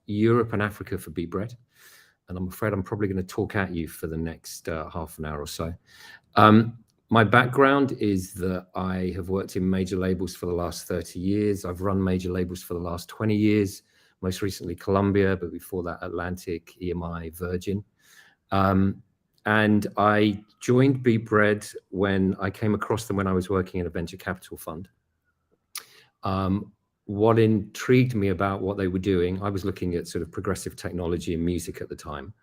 Europe and Africa for Beatbread. And I'm afraid I'm probably going to talk at you for the next half an hour or so. My background is that I have worked in major labels for the last 30 years. I've run major labels for the last 20 years, most recently Columbia, but before that Atlantic, EMI, Virgin. And I joined Beatbread when I came across them when I was working in a venture capital fund. What intrigued me about what they were doing, I was looking at sort of progressive technology and music at the time.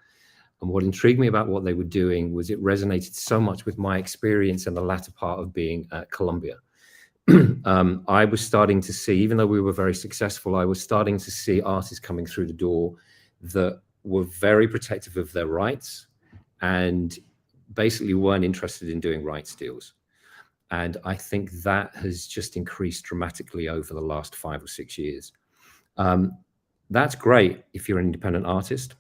And what intrigued me about what they were doing was it resonated so much with my experience in the latter part of being at Columbia. I was starting to see, even though we were very successful, I was starting to see artists coming through the door that were very protective of their rights and basically weren't interested in doing rights deals. And I think that has just increased dramatically over the last 5 or 6 years. That's great if you're an independent artist.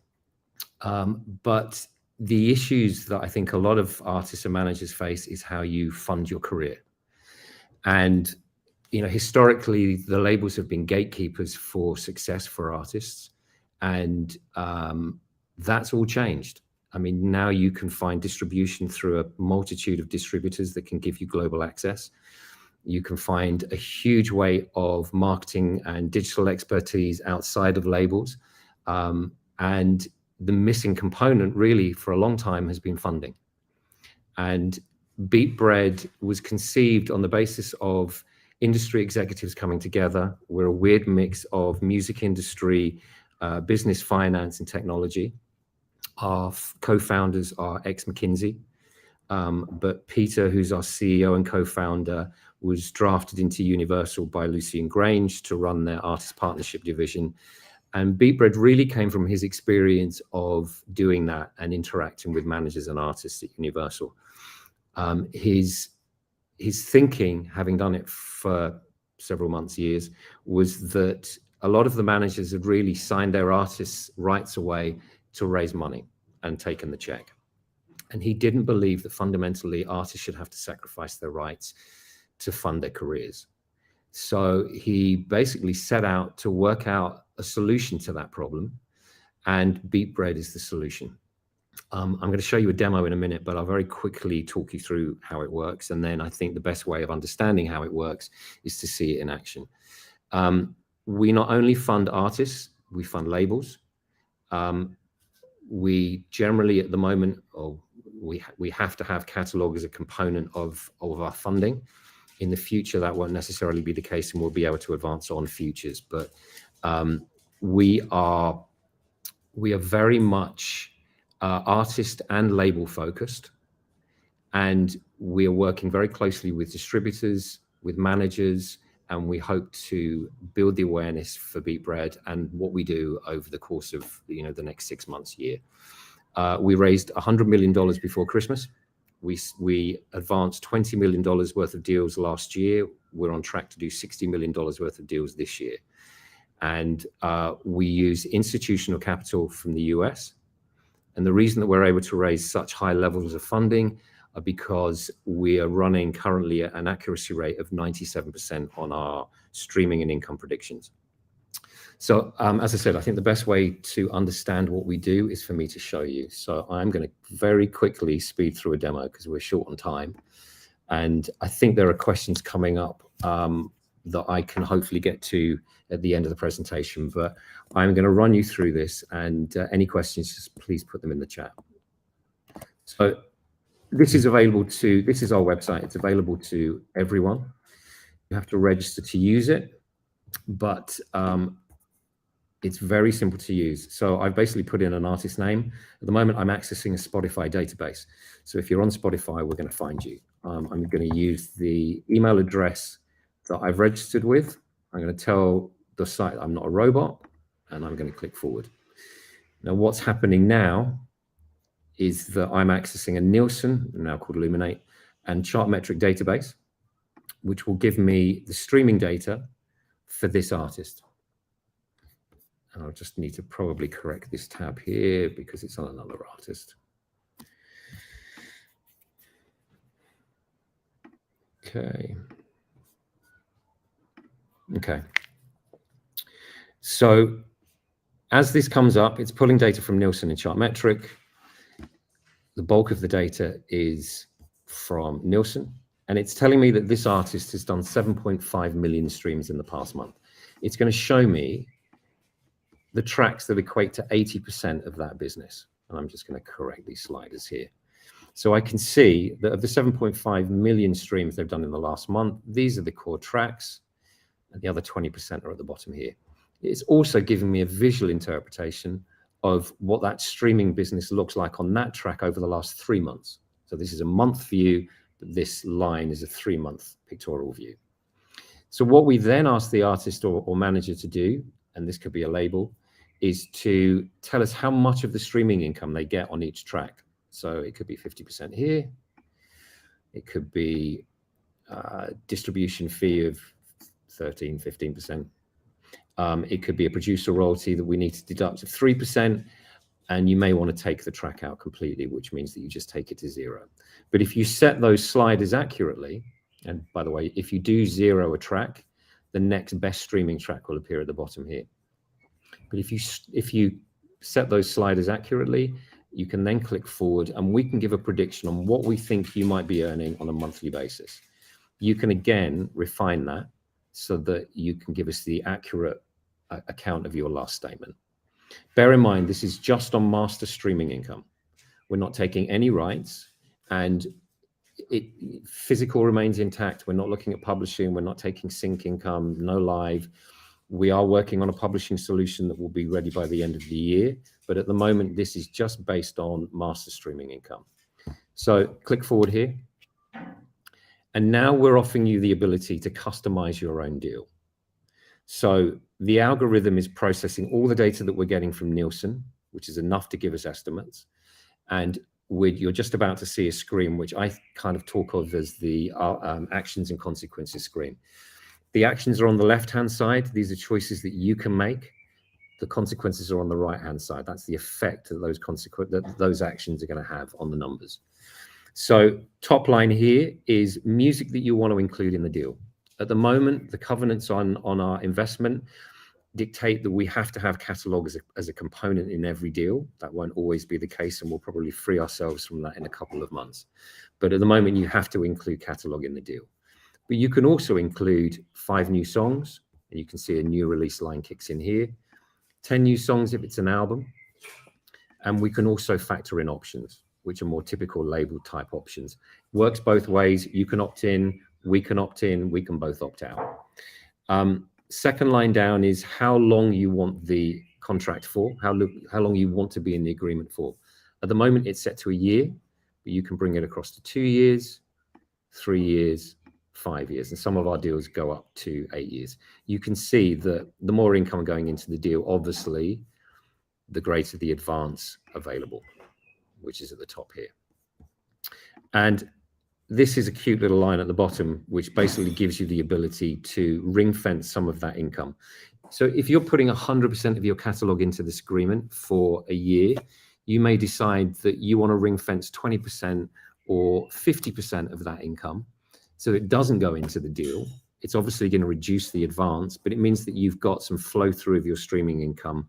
But the issues that I think a lot of artists and managers face is how you fund your career. And, you know, historically, the labels have been gatekeepers for success for artists. And that's all changed. I mean, now you can find distribution through a multitude of distributors that can give you global access. You can find a huge way of marketing and digital expertise outside of labels. And the missing component really for a long time has been funding. And Beatbread was conceived on the basis of industry executives coming together. We're a weird mix of music industry, business, finance, and technology. Our co-founders are ex-McKinsey, but Peter, who's our CEO and co-founder, was drafted into Universal by Lucian Grange to run their artist partnership division. And Beatbread really came from his experience of doing that and interacting with managers and artists at Universal. His thinking, having done it for several months, years, was that a lot of the managers had really signed their artists' rights away to raise money and taken the check. And he didn't believe that fundamentally artists should have to sacrifice their rights to fund their careers. So he basically set out to work out a solution to that problem, and Beatbread is the solution. I'm going to show you a demo in a minute, but I'll very quickly talk you through how it works. And then I think the best way of understanding how it works is to see it in action. We not only fund artists, we fund labels. We generally at the moment, we have to have catalog as a component of our funding. In the future, that won't necessarily be the case, and we'll be able to advance on futures. But we are very much artist and label focused, and we are working very closely with distributors, with managers, and we hope to build the awareness for Beatbread and what we do over the course of the next 6 months, year. We raised $100 million before Christmas. We advanced $20 million worth of deals last year. We're on track to do $60 million worth of deals this year. And we use institutional capital from the US. And the reason that we're able to raise such high levels of funding are because we are running currently at an accuracy rate of 97% on our streaming and income predictions. So as I said, I think the best way to understand what we do is for me to show you. So I'm going to very quickly speed through a demo because we're short on time. And I think there are questions coming up that I can hopefully get to at the end of the presentation. But I'm going to run you through this, and any questions, just please put them in the chat. So this is our website. It's available to everyone. You have to register to use it, but it's very simple to use. So I've basically put in an artist name. At the moment, I'm accessing a Spotify database. So if you're on Spotify, we're going to find you. I'm going to use the email address that I've registered with. I'm going to tell the site I'm not a robot, and I'm going to click forward. Now, what's happening now is that I'm accessing a Nielsen, now called Illuminate, and Chartmetric database, which will give me the streaming data for this artist. And I'll just need to probably correct this tab here because it's on another artist. Okay. So As this comes up, it's pulling data from Nielsen and Chartmetric. The bulk of the data is from Nielsen, and it's telling me that this artist has done 7.5 million streams in the past month. It's going to show me the tracks that equate to 80% of that business. And I'm just going to correct these sliders here. So I can see that of the 7.5 million streams they've done in the last month, these are the core tracks, and the other 20% are at the bottom here. It's also giving me a visual interpretation of what that streaming business looks like on that track over the last 3 months. So this is a month view, but this line is a 3-month pictorial view. So what we then ask the artist or manager to do, and this could be a label, is to tell us how much of the streaming income they get on each track. So it could be 50% here. It could be distribution fee of 13, 15%. It could be a producer royalty that we need to deduct of 3%. And you may want to take the track out completely, which means that you just take it to 0. But if you set those sliders accurately, and by the way, if you do 0 a track, the next best streaming track will appear at the bottom here. But if you set those sliders accurately, you can then click forward, and we can give a prediction on what we think you might be earning on a monthly basis. You can again refine that so that you can give us the accurate account of your last statement. Bear in mind, this is just on master streaming income. We're not taking any rights, and physical remains intact. We're not looking at publishing. We're not taking sync income, no live. We are working on a publishing solution that will be ready by the end of the year. But at the moment, this is just based on master streaming income. So click forward here. And now we're offering you the ability to customize your own deal. So the algorithm is processing all the data that we're getting from Nielsen, which is enough to give us estimates. And you're just about to see a screen, which I kind of talk of as the actions and consequences screen. The actions are on the left-hand side. These are choices that you can make. The consequences are on the right-hand side. That's the effect that those actions are going to have on the numbers. So top line here is music that you want to include in the deal. At the moment, the covenants on our investment dictate that we have to have catalog as a component in every deal. That won't always be the case, and we'll probably free ourselves from that in a couple of months. But at the moment, you have to include catalog in the deal. But you can also include 5 new songs, and you can see a new release line kicks in here. 10 new songs if it's an album. And we can also factor in options, which are more typical label type options. Works both ways. You can opt in, we can opt in, we can both opt out. Second line down is how long you want the contract for, how long you want to be in the agreement for. At the moment, it's set to a year, but you can bring it across to 2 years, 3 years, 5 years, and some of our deals go up to 8 years. You can see that the more income going into the deal, obviously, the greater the advance available, which is at the top here. And this is a cute little line at the bottom, which basically gives you the ability to ring fence some of that income. So if you're putting 100% of your catalog into this agreement for a year, you may decide that you want to ring fence 20% or 50% of that income. So it doesn't go into the deal. It's obviously going to reduce the advance, but it means that you've got some flow through of your streaming income,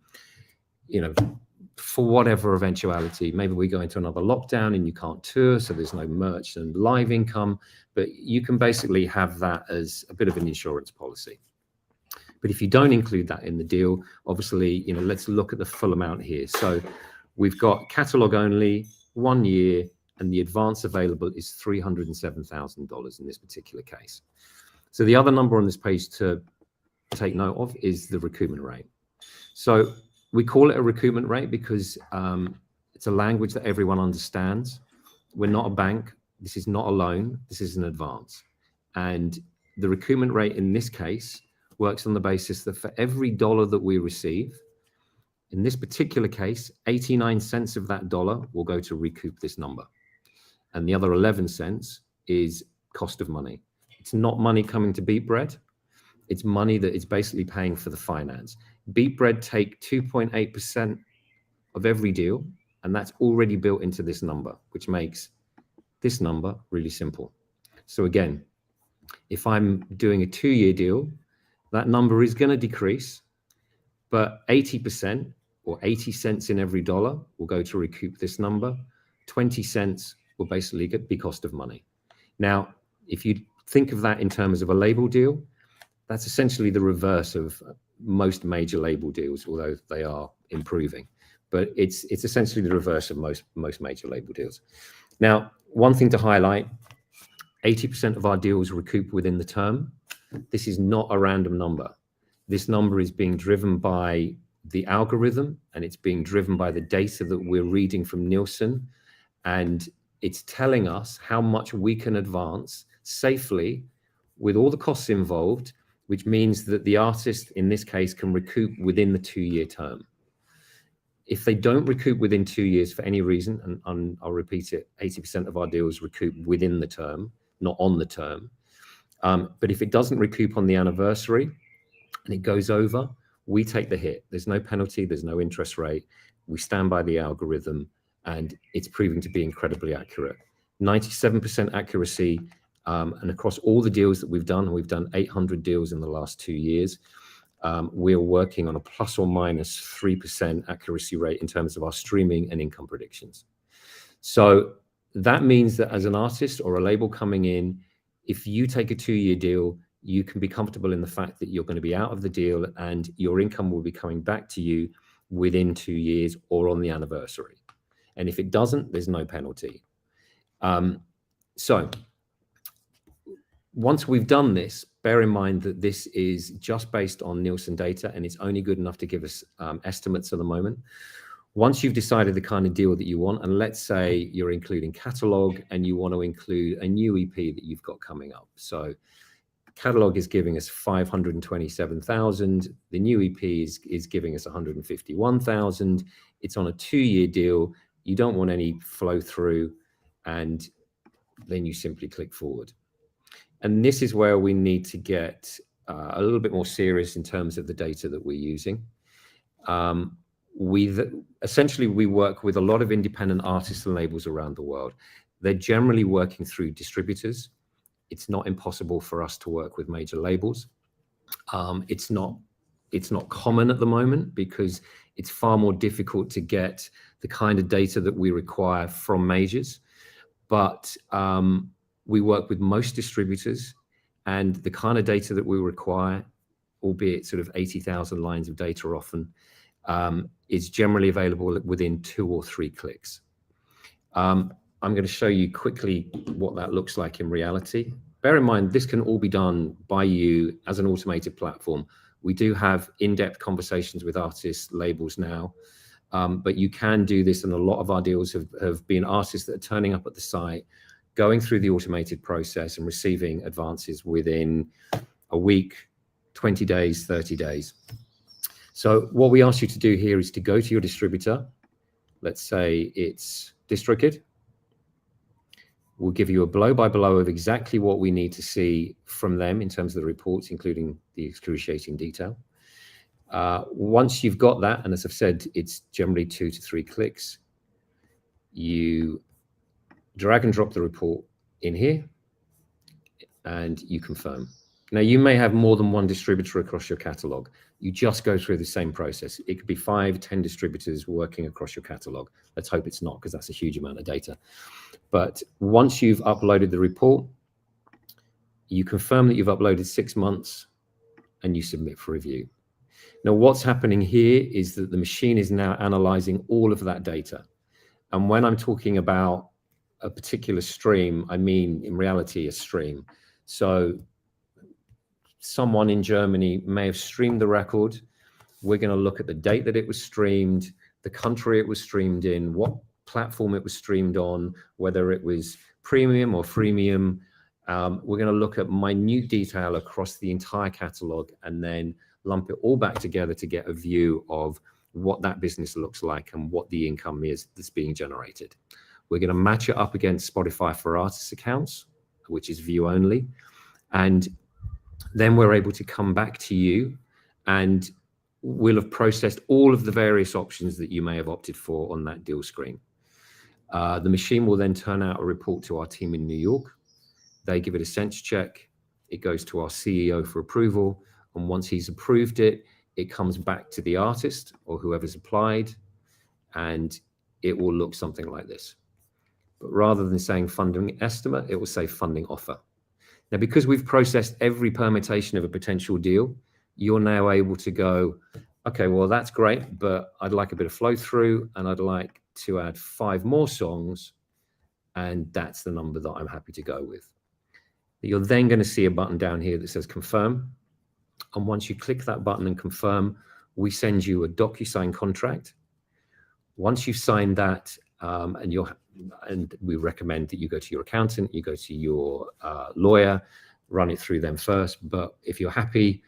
for whatever eventuality. Maybe we go into another lockdown and you can't tour, so there's no merch and live income, but you can basically have that as a bit of an insurance policy. But if you don't include that in the deal, obviously, let's look at the full amount here. So we've got catalog only, 1 year, and the advance available is $307,000 in this particular case. So the other number on this page to take note of is the recoupment rate. So we call it a recoupment rate because it's a language that everyone understands. We're not a bank. This is not a loan. This is an advance. And the recoupment rate in this case works on the basis that for every dollar that we receive, in this particular case, 89 cents of that dollar will go to recoup this number. And the other 11 cents is cost of money. It's not money coming to BeatBread. It's money that is basically paying for the finance. BeatBread take 2.8% of every deal, and that's already built into this number, which makes this number really simple. So again, if I'm doing a 2-year deal, that number is going to decrease, but 80% or 80 cents in every dollar will go to recoup this number. 20 cents will basically be cost of money. Now, if you think of that in terms of a label deal, that's essentially the reverse of most major label deals, although they are improving. But it's essentially the reverse of most major label deals. Now, one thing to highlight, 80% of our deals recoup within the term. This is not a random number. This number is being driven by the algorithm, and it's being driven by the data that we're reading from Nielsen, and it's telling us how much we can advance safely with all the costs involved, which means that the artist in this case can recoup within the 2-year term. If they don't recoup within 2 years for any reason, and I'll repeat it, 80% of our deals recoup within the term, not on the term. But if it doesn't recoup on the anniversary and it goes over, we take the hit. There's no penalty, there's no interest rate. We stand by the algorithm, and it's proving to be incredibly accurate. 97% accuracy, and across all the deals that we've done, and we've done 800 deals in the last 2 years, we're working on a plus or minus 3% accuracy rate in terms of our streaming and income predictions. So that means that as an artist or a label coming in, if you take a 2-year deal, you can be comfortable in the fact that you're going to be out of the deal and your income will be coming back to you within 2 years or on the anniversary. And if it doesn't, there's no penalty. So once we've done this, bear in mind that this is just based on Nielsen data, and it's only good enough to give us estimates at the moment. Once you've decided the kind of deal that you want, and let's say you're including catalog and you want to include a new EP that you've got coming up. So catalog is giving us 527,000. The new EP is giving us 151,000. It's on a 2-year deal. You don't want any flow through, and then you simply click forward. And this is where we need to get a little bit more serious in terms of the data that we're using. Essentially, we work with a lot of independent artists and labels around the world. They're generally working through distributors. It's not impossible for us to work with major labels. It's not common at the moment because it's far more difficult to get the kind of data that we require from majors. But we work with most distributors, and the kind of data that we require, albeit sort of 80,000 lines of data often, is generally available within 2 or 3 clicks. I'm going to show you quickly what that looks like in reality. Bear in mind, this can all be done by you as an automated platform. We do have in-depth conversations with artists, labels now, but you can do this, and a lot of our deals have been artists that are turning up at the site, going through the automated process and receiving advances within a week, 20 days, 30 days. So what we ask you to do here is to go to your distributor. Let's say it's DistroKid. We'll give you a blow-by-blow of exactly what we need to see from them in terms of the reports, including the excruciating detail. Once you've got that, and as I've said, it's generally 2 to 3 clicks, you drag and drop the report in here, and you confirm. Now, you may have more than one distributor across your catalog. You just go through the same process. It could be 5, 10 distributors working across your catalog. Let's hope it's not, because that's a huge amount of data. But once you've uploaded the report, you confirm that you've uploaded 6 months, and you submit for review. Now, what's happening here is that the machine is now analyzing all of that data. And when I'm talking about a particular stream, I mean, in reality, a stream. So someone in Germany may have streamed the record. We're going to look at the date that it was streamed, the country it was streamed in, what platform it was streamed on, whether it was premium or freemium. We're going to look at minute detail across the entire catalog and then lump it all back together to get a view of what that business looks like and what the income is that's being generated. We're going to match it up against Spotify for Artists accounts, which is view only. And then we're able to come back to you, and we'll have processed all of the various options that you may have opted for on that deal screen. The machine will then turn out a report to our team in New York. They give it a sense check. It goes to our CEO for approval. And once he's approved it, it comes back to the artist or whoever's applied, and it will look something like this. But rather than saying funding estimate, it will say funding offer. Now, because we've processed every permutation of a potential deal, you're now able to go, okay, well, that's great, but I'd like a bit of flow through, and I'd like to add 5 more songs, and that's the number that I'm happy to go with. You're then going to see a button down here that says confirm. And once you click that button and confirm, we send you a DocuSign contract. Once you've signed that, and we recommend that you go to your accountant, you go to your lawyer, run it through them first. But if you're happy,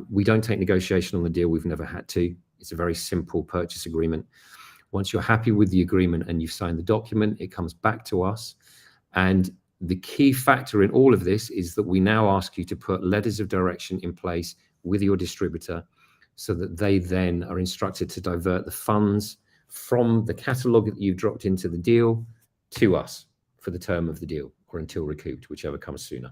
we don't take negotiation on the deal. We've never had to. It's a very simple purchase agreement. Once you're happy with the agreement and you've signed the document, it comes back to us. And the key factor in all of this is that we now ask you to put letters of direction in place with your distributor so that they then are instructed to divert the funds from the catalog that you've dropped into the deal to us for the term of the deal, or until recouped, whichever comes sooner.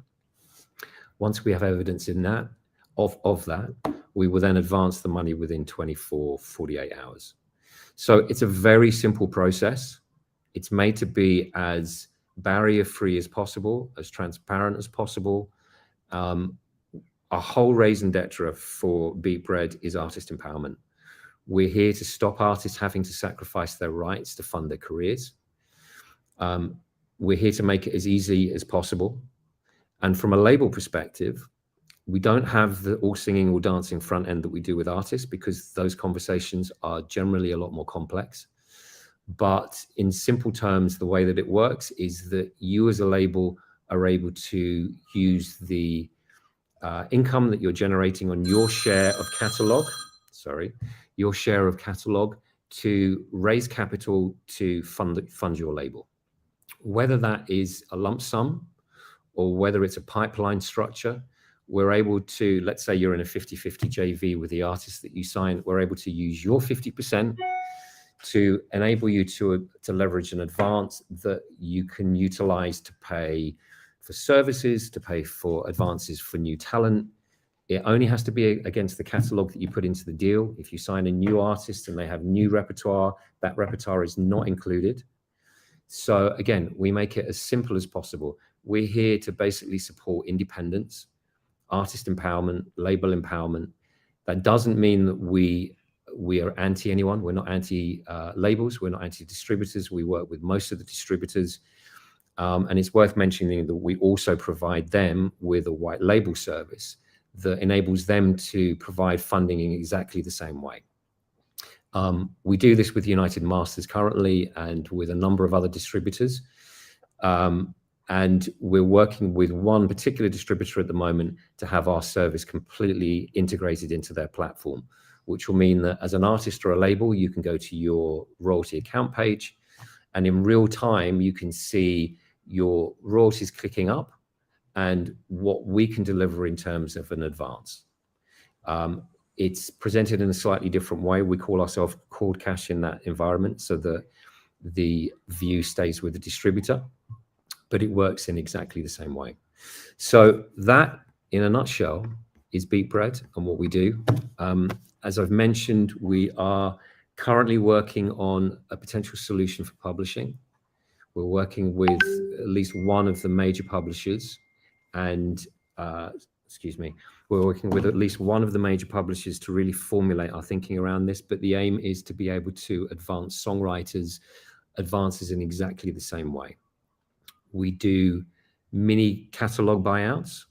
Once we have evidence in that, of that, we will then advance the money within 24, 48 hours. So it's a very simple process. It's made to be as barrier-free as possible, as transparent as possible. Our whole raison d'etre for Beat Bread is artist empowerment. We're here to stop artists having to sacrifice their rights to fund their careers. We're here to make it as easy as possible. And from a label perspective, we don't have the all singing, all dancing front end that we do with artists, because those conversations are generally a lot more complex. But in simple terms, the way that it works is that you as a label are able to use the income that you're generating on your share of catalog, to raise capital to fund your label. Whether that is a lump sum or whether it's a pipeline structure, we're able to, let's say you're in a 50-50 JV with the artist that you sign, we're able to use your 50% to enable you to leverage an advance that you can utilize to pay for services, to pay for advances for new talent. It only has to be against the catalog that you put into the deal. If you sign a new artist and they have new repertoire, that repertoire is not included. So again, we make it as simple as possible. We're here to basically support independence, artist empowerment, label empowerment. That doesn't mean that we are anti anyone. We're not anti labels. We're not anti distributors. We work with most of the distributors. And it's worth mentioning that we also provide them with a white label service that enables them to provide funding in exactly the same way. We do this with United Masters currently and with a number of other distributors. And we're working with one particular distributor at the moment to have our service completely integrated into their platform, which will mean that as an artist or a label, you can go to your royalty account page, and in real time, you can see your royalties clicking up and what we can deliver in terms of an advance. It's presented in a slightly different way. We call ourselves called cash in that environment so that the view stays with the distributor, but it works in exactly the same way. So that, in a nutshell, is Beat Bread and what we do. As I've mentioned, we are currently working on a potential solution for publishing. We're working with at least one of the major publishers, and we're working with at least one of the major publishers to really formulate our thinking around this. But the aim is to be able to advance songwriters' advances in exactly the same way. We do mini catalog buyouts.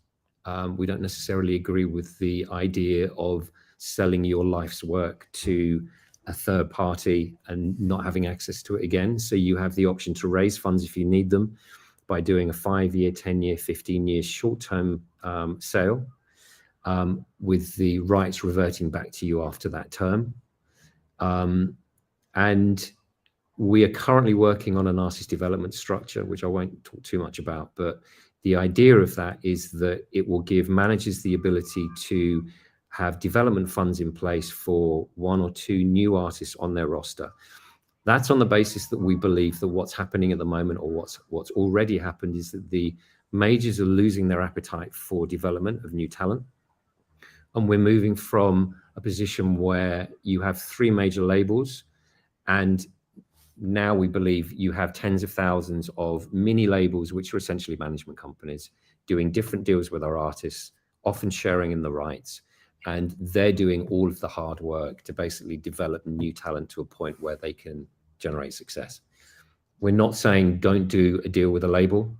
We don't necessarily agree with the idea of selling your life's work to a third party and not having access to it again. So you have the option to raise funds if you need them by doing a 5-year, 10-year, 15-year short-term sale, with the rights reverting back to you after that term. And we are currently working on an artist development structure, which I won't talk too much about, but the idea of that is that it will give managers the ability to have development funds in place for 1 or 2 new artists on their roster. That's on the basis that we believe that what's happening at the moment, or what's already happened, is that the majors are losing their appetite for development of new talent. And we're moving from a position where you have 3 major labels, and now we believe you have tens of thousands of mini labels, which are essentially management companies doing different deals with our artists, often sharing in the rights, and they're doing all of the hard work to basically develop new talent to a point where they can generate success. We're not saying don't do a deal with a label.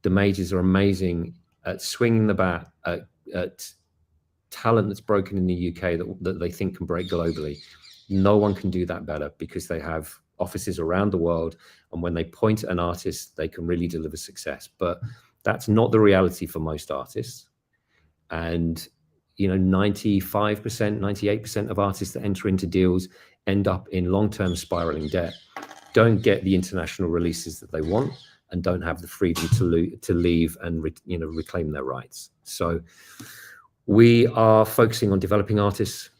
The majors are amazing at swinging the bat at talent that's broken in the UK that they think can break globally. No one can do that better because they have offices around the world, and when they point at an artist, they can really deliver success. But that's not the reality for most artists. And 95%, 98% of artists that enter into deals end up in long-term spiraling debt, don't get the international releases that they want, and don't have the freedom to leave and reclaim their rights. So we are focusing on developing artists,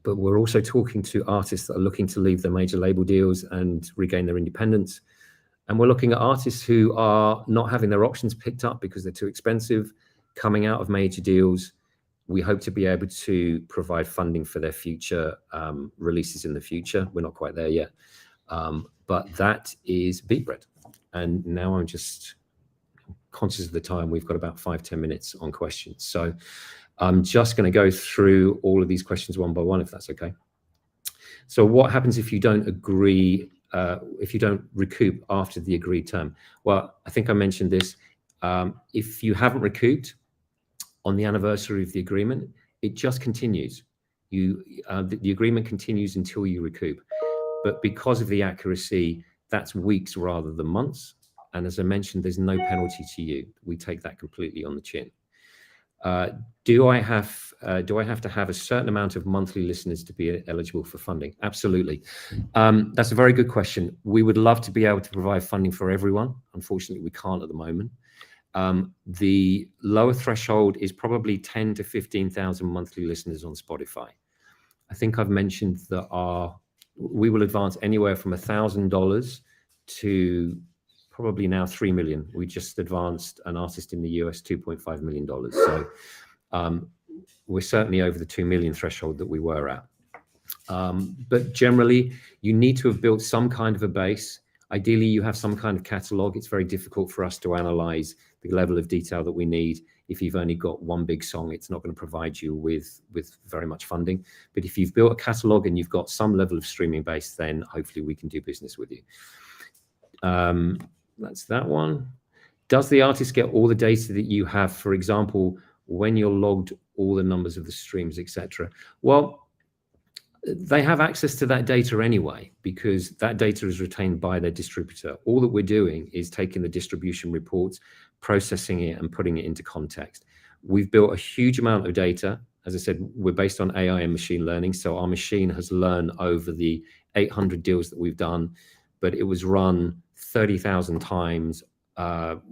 but we're also talking to artists that are looking to leave their major label deals and regain their independence. And we're looking at artists who are not having their options picked up because they're too expensive, coming out of major deals. We hope to be able to provide funding for their future releases in the future. We're not quite there yet, but that is Beatbread. And now I'm just conscious of the time. We've got about 5-10 minutes on questions. So I'm just going to go through all of these questions one by one, if that's okay. So what happens if you don't agree, if you don't recoup after the agreed term? Well, I think I mentioned this. If you haven't recouped on the anniversary of the agreement, it just continues. The agreement continues until you recoup. But because of the accuracy, that's weeks rather than months. And as I mentioned, there's no penalty to you. We take that completely on the chin. Do I have to have a certain amount of monthly listeners to be eligible for funding? Absolutely. That's a very good question. We would love to be able to provide funding for everyone. Unfortunately, we can't at the moment. The lower threshold is probably 10 to 15,000 monthly listeners on Spotify. I think I've mentioned that we will advance anywhere from $1,000 to probably now 3 million. We just advanced an artist in the US $2.5 million. So we're certainly over the 2 million threshold that we were at. But generally, you need to have built some kind of a base. Ideally, you have some kind of catalog. It's very difficult for us to analyze the level of detail that we need. If you've only got one big song, it's not going to provide you with very much funding. But if you've built a catalog and you've got some level of streaming base, then hopefully we can do business with you. That's that one. Does the artist get all the data that you have, for example, when you're logged all the numbers of the streams, etc.? Well, they have access to that data anyway, because that data is retained by their distributor. All that we're doing is taking the distribution reports, processing it, and putting it into context. We've built a huge amount of data. As I said, we're based on AI and machine learning. So our machine has learned over the 800 deals that we've done, but it was run 30,000 times,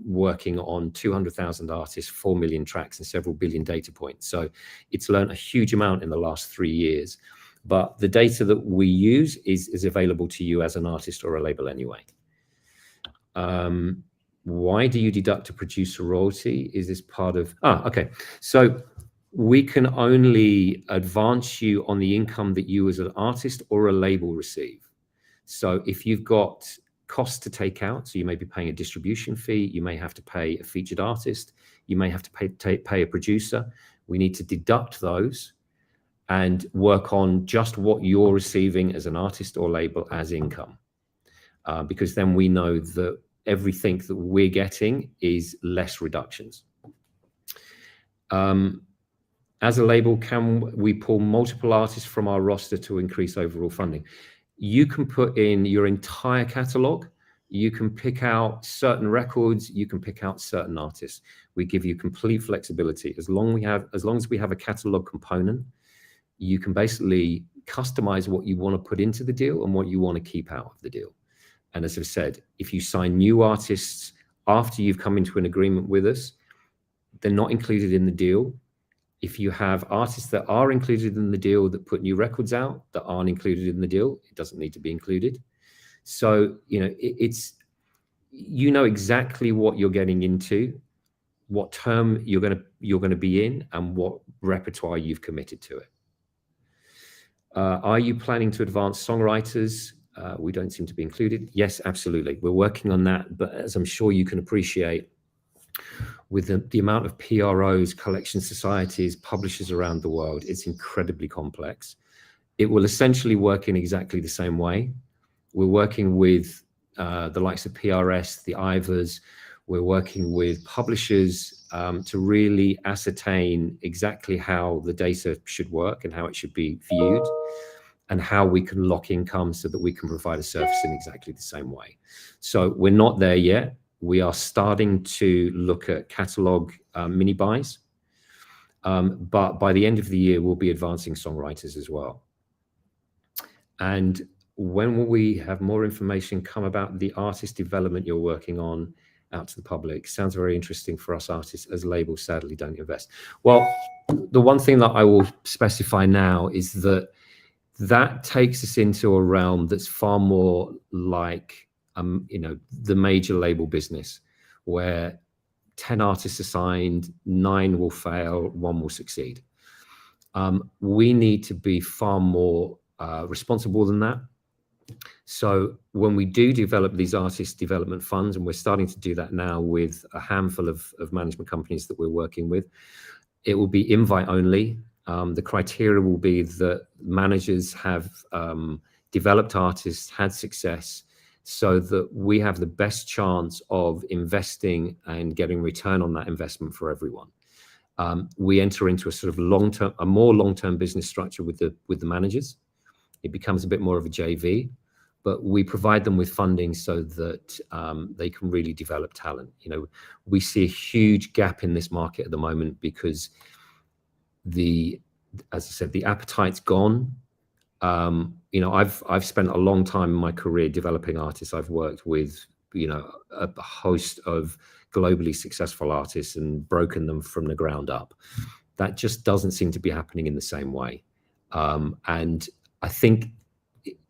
working on 200,000 artists, 4 million tracks, and several billion data points. So it's learned a huge amount in the last 3 years. But the data that we use is available to you as an artist or a label anyway. Why do you deduct a producer royalty? Is this part of... okay. So we can only advance you on the income that you as an artist or a label receive. So if you've got costs to take out, so you may be paying a distribution fee, you may have to pay a featured artist, you may have to pay a producer, we need to deduct those and work on just what you're receiving as an artist or label as income. Because then we know that everything that we're getting is less reductions. As a label, can we pull multiple artists from our roster to increase overall funding? You can put in your entire catalog. You can pick out certain records. You can pick out certain artists. We give you complete flexibility. As long as we have a catalog component, you can basically customize what you want to put into the deal and what you want to keep out of the deal. And as I've said, if you sign new artists after you've come into an agreement with us, they're not included in the deal. If you have artists that are included in the deal that put new records out that aren't included in the deal, it doesn't need to be included. So, it's exactly what you're getting into, what term you're going to be in, and what repertoire you've committed to it. Are you planning to advance songwriters? We don't seem to be included. Yes, absolutely. We're working on that. But as I'm sure you can appreciate, with the amount of PROs, collection societies, publishers around the world, it's incredibly complex. It will essentially work in exactly the same way. We're working with the likes of PRS, the Ivors. We're working with publishers to really ascertain exactly how the data should work and how it should be viewed, and how we can lock income so that we can provide a service in exactly the same way. So we're not there yet. We are starting to look at catalog mini buys, but by the end of the year, we'll be advancing songwriters as well. And when will we have more information come about the artist development you're working on out to the public? Sounds very interesting for us artists, as labels sadly don't invest. Well, the one thing that I will specify now is that that takes us into a realm that's far more like the major label business, where 10 artists are signed, 9 will fail, 1 will succeed. We need to be far more responsible than that. So when we do develop these artist development funds, and we're starting to do that now with a handful of management companies that we're working with, it will be invite only. The criteria will be that managers have developed artists, had success, so that we have the best chance of investing and getting return on that investment for everyone. We enter into a sort of more long-term business structure with the managers. It becomes a bit more of a JV, but we provide them with funding so that they can really develop talent. We see a huge gap in this market at the moment because as I said, the appetite's gone. I've spent a long time in my career developing artists. I've worked with, a host of globally successful artists and broken them from the ground up. That just doesn't seem to be happening in the same way. And I think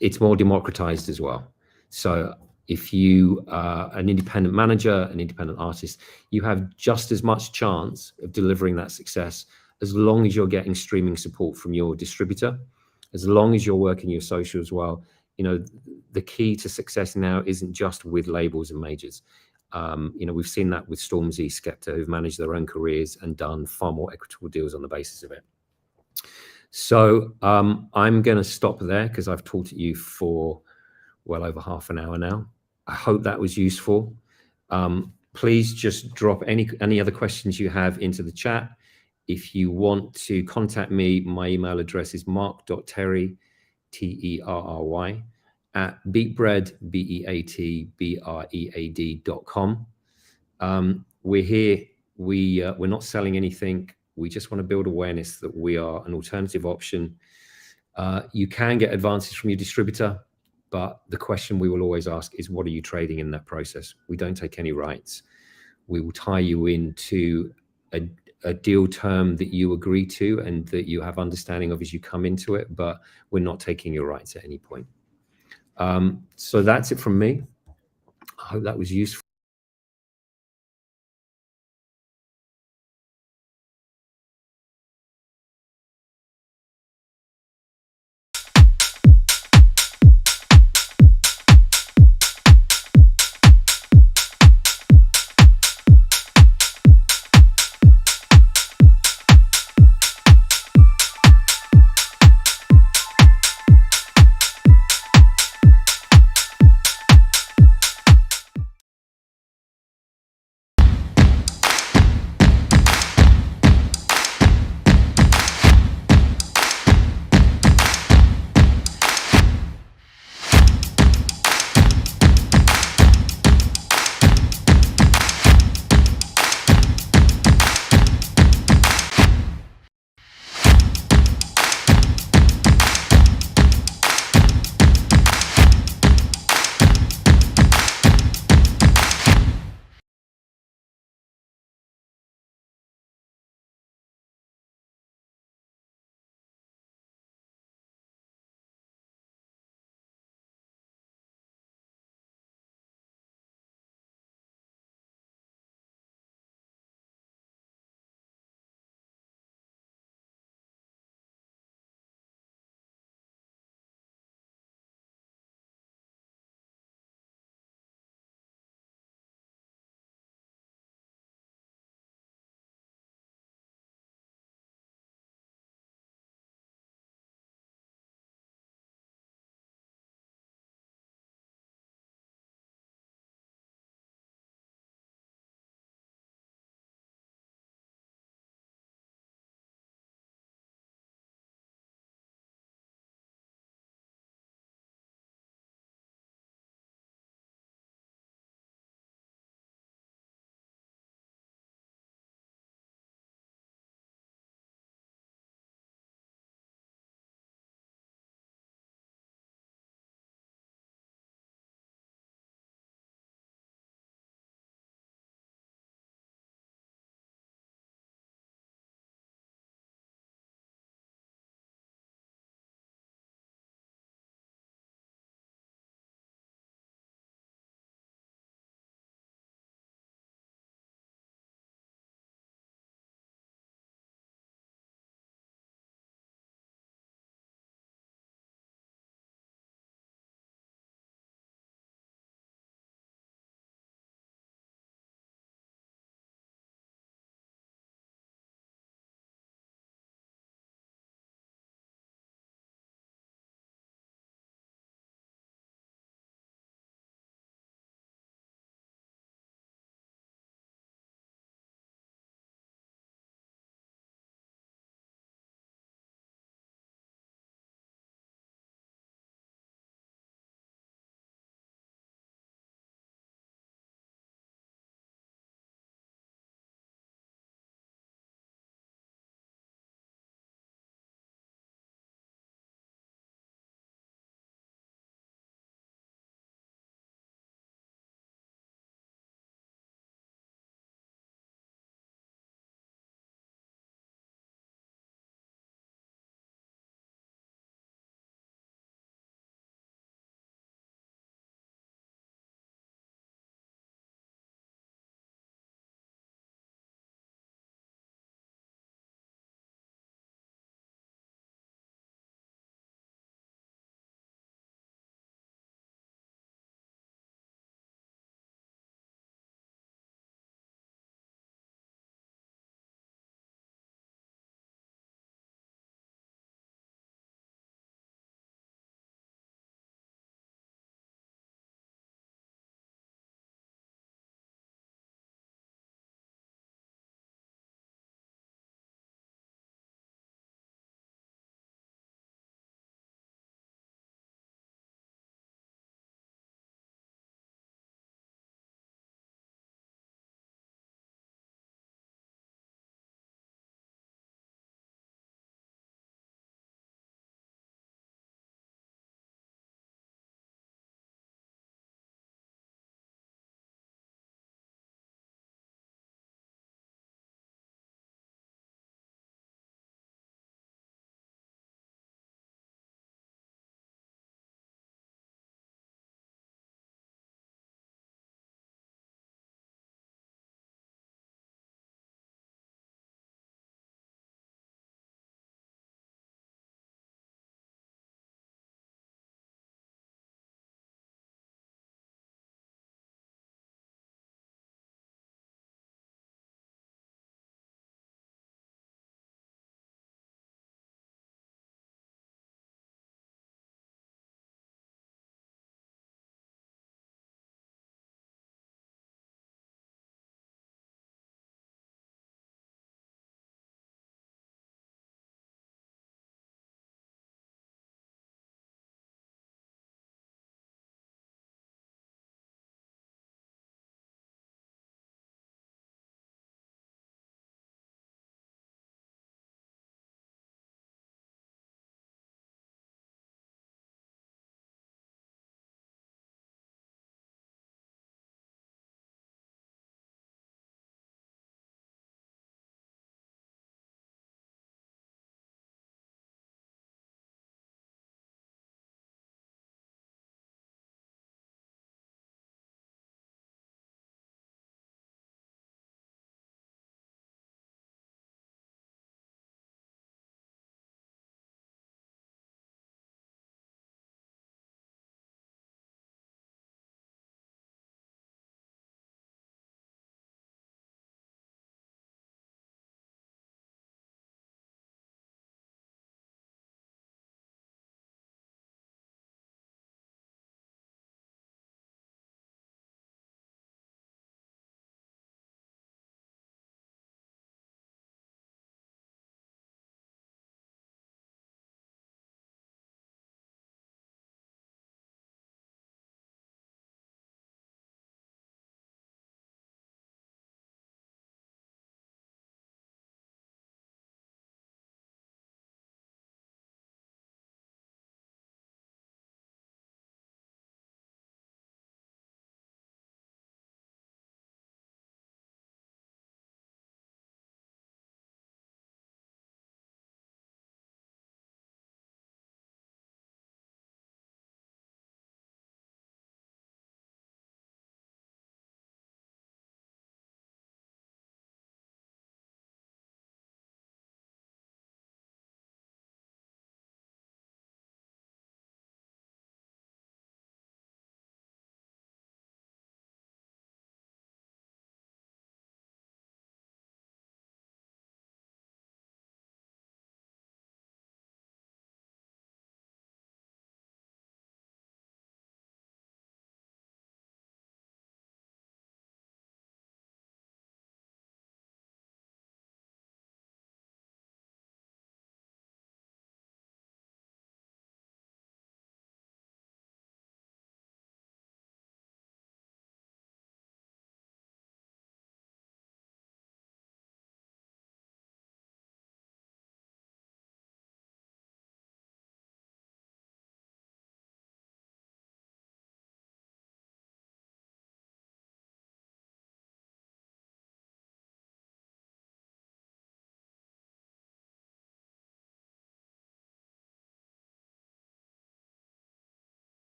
it's more democratized as well. So if you are an independent manager, an independent artist, you have just as much chance of delivering that success as long as you're getting streaming support from your distributor, as long as you're working your social as well. The key to success now isn't just with labels and majors. We've seen that with Stormzy, Skepta, who've managed their own careers and done far more equitable deals on the basis of it. So I'm going to stop there because I've talked to you for well over half an hour now. I hope that was useful. Please just drop any other questions you have into the chat. If you want to contact me, my email address is mark.terry, Terry, at beatbread, beatbread.com. We're here. We're not selling anything. We just want to build awareness that we are an alternative option. You can get advances from your distributor, but the question we will always ask is, what are you trading in that process? We don't take any rights. We will tie you into a deal term that you agree to and that you have understanding of as you come into it, but we're not taking your rights at any point. So that's it from me. I hope that was useful.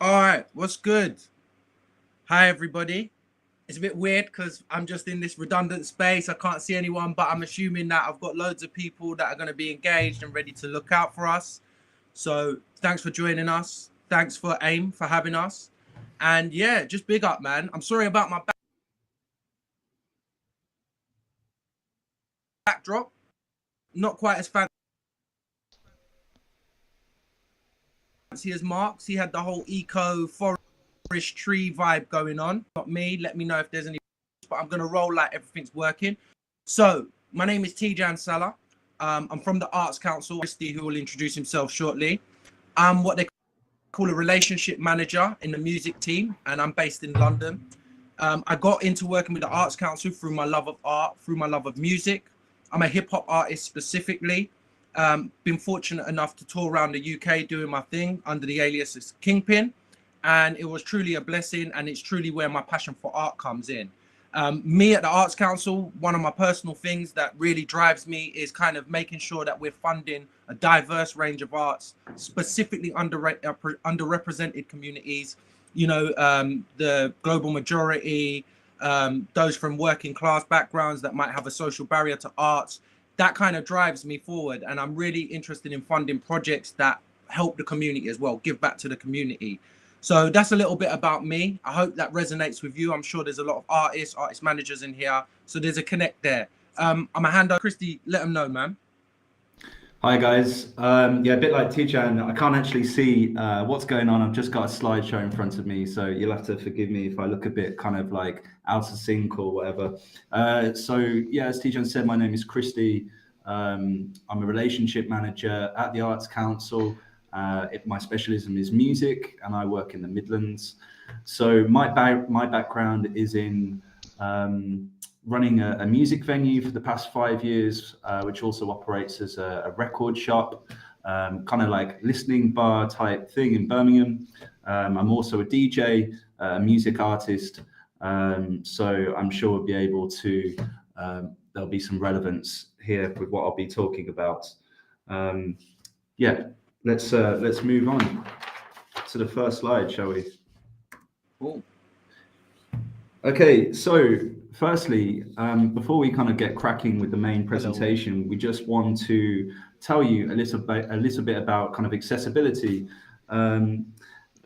All right, what's good? Hi, everybody. It's a bit weird because I'm just in this redundant space. I can't see anyone, but I'm assuming that I've got loads of people that are going to be engaged and ready to look out for us. So thanks for joining us. Thanks for AIM for having us. And yeah, just big up, man. I'm sorry about my backdrop. Not quite as fancy as Mark's. He had the whole eco forest tree vibe going on. Not me. Let me know if there's any, but I'm going to roll like everything's working. So my name is Tidjane Salah. I'm from the Arts Council, who will introduce himself shortly. I'm what they call a relationship manager in the music team, and I'm based in London. I got into working with the Arts Council through my love of art, through my love of music. I'm a hip hop artist specifically. Been fortunate enough to tour around the UK doing my thing under the alias of Kingpin. And it was truly a blessing, and it's truly where my passion for art comes in. Me at the Arts Council, one of my personal things that really drives me is kind of making sure that we're funding a diverse range of arts, specifically underrepresented communities, you know, the global majority, those from working class backgrounds that might have a social barrier to arts. That kind of drives me forward, and I'm really interested in funding projects that help the community as well, give back to the community. So that's a little bit about me. I hope that resonates with you. I'm sure there's a lot of artist managers in here. So there's a connect there. I'm a hand over. Christy, let them know, man. Hi, guys. Yeah, a bit like Tidjane, I can't actually see what's going on. I've just got a slideshow in front of me. So you'll have to forgive me if I look a bit kind of like out of sync or whatever. So yeah, as Tidjane said, my name is Christy. I'm a relationship manager at the Arts Council. My specialism is music, and I work in the Midlands. So my background is in running a music venue for the past 5 years, which also operates as a record shop, kind of like listening bar type thing in Birmingham. I'm also a DJ, a music artist. So I'm sure we'll be able to, there'll be some relevance here with what I'll be talking about. Yeah. Let's move on to the first slide, shall we? Cool. Okay, so firstly, before we kind of get cracking with the main presentation, we just want to tell you a little bit about kind of accessibility.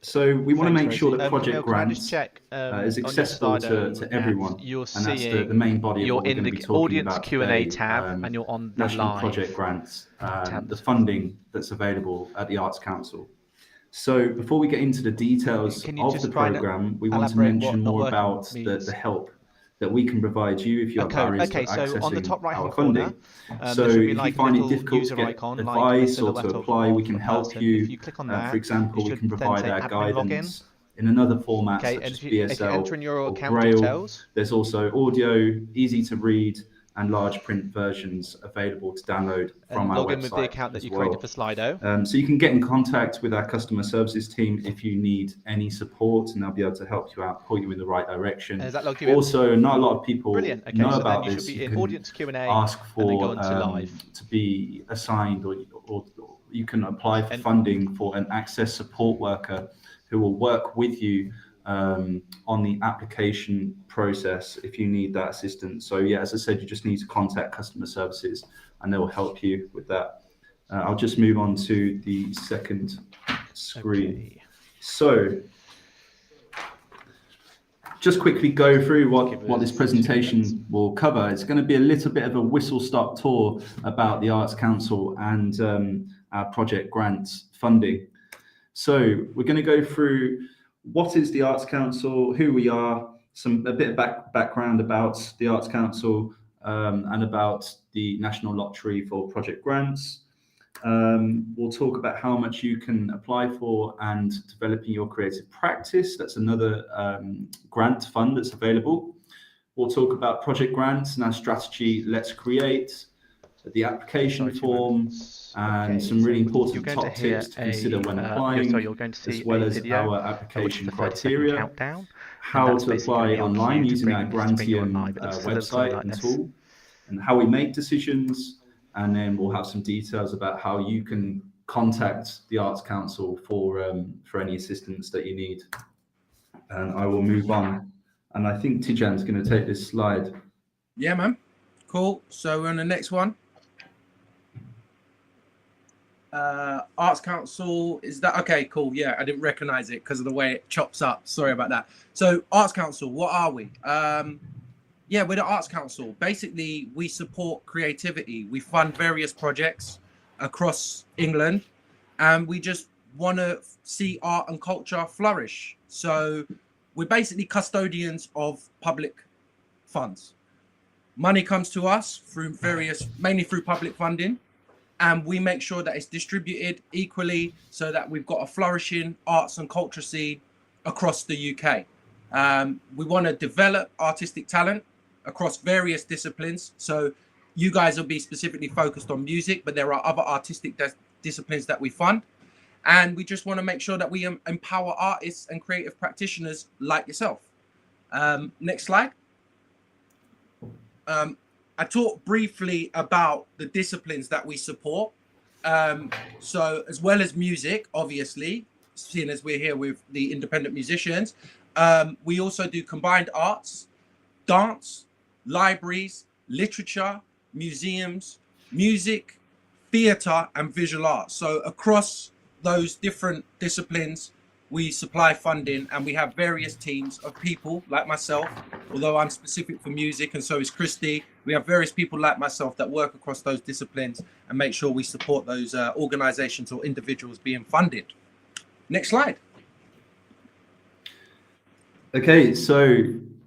So we want to make sure that Project Grants is accessible to everyone, and that's the main body of what we're going to be talking about today. Tab, and you're on the National live Project Grants, the funding that's available at the Arts Council. So before we get into the details of the programme, we want to mention more about the help that we can provide you if you have barriers to accessing on the top right-hand our funding. So if you find it difficult to get advice or to apply, we can help you. If you click on that, for example, we can provide our guidance in another format such as BSL or Braille. There's also audio, easy to read, and large print versions available to download from our website. Log in with the account that you created for Slido. So you can get in contact with our customer services team if you need any support, and they'll be able to help you out, point you in the right direction. Also, not a lot of people know about this. You can audience Q&A, ask for to be assigned, or you can apply for funding for an access support worker who will work with you on the application process if you need that assistance. So yeah, as I said, you just need to contact customer services and they will help you with that. I'll just move on to the second screen. Okay. So just quickly go through what this presentation will cover. It's going to be a little bit of a whistle-stop tour about the Arts Council and our Project Grants funding. So we're going to go through what is the Arts Council, who we are, a bit of background about the Arts Council, and about the National Lottery for Project Grants. We'll talk about how much you can apply for and developing your creative practice. That's another grant fund that's available. We'll talk about Project Grants and our strategy, Let's Create, the application form, and some really important top tips to consider when applying, as well as our application criteria, how to apply online using our Grantium website and tool, and how we make decisions. And then we'll have some details about how you can contact the Arts Council for any assistance that you need. And I will move on. And I think Tidjane's going to take this slide. Yeah, man. Cool. So we're on the next one. Arts Council, is that okay? Cool. Yeah, I didn't recognize it because of the way it chops up. Sorry about that. So Arts Council, what are we? Yeah, we're the Arts Council. Basically, we support creativity. We fund various projects across England, and we just want to see art and culture flourish. So we're basically custodians of public funds. Money comes to us through mainly through public funding, and we make sure that it's distributed equally so that we've got a flourishing arts and culture scene across the UK. We want to develop artistic talent across various disciplines. So you guys will be specifically focused on music, but there are other artistic disciplines that we fund. And we just want to make sure that we empower artists and creative practitioners like yourself. Next slide. I talked briefly about the disciplines that we support. So as well as music, obviously, seeing as we're here with the independent musicians, we also do combined arts, dance, libraries, literature, museums, music, theatre, and visual arts. So across those different disciplines, we supply funding, and we have various teams of people like myself, although I'm specific for music and so is Christy. We have various people like myself that work across those disciplines and make sure we support those organizations or individuals being funded. Next slide. Okay, so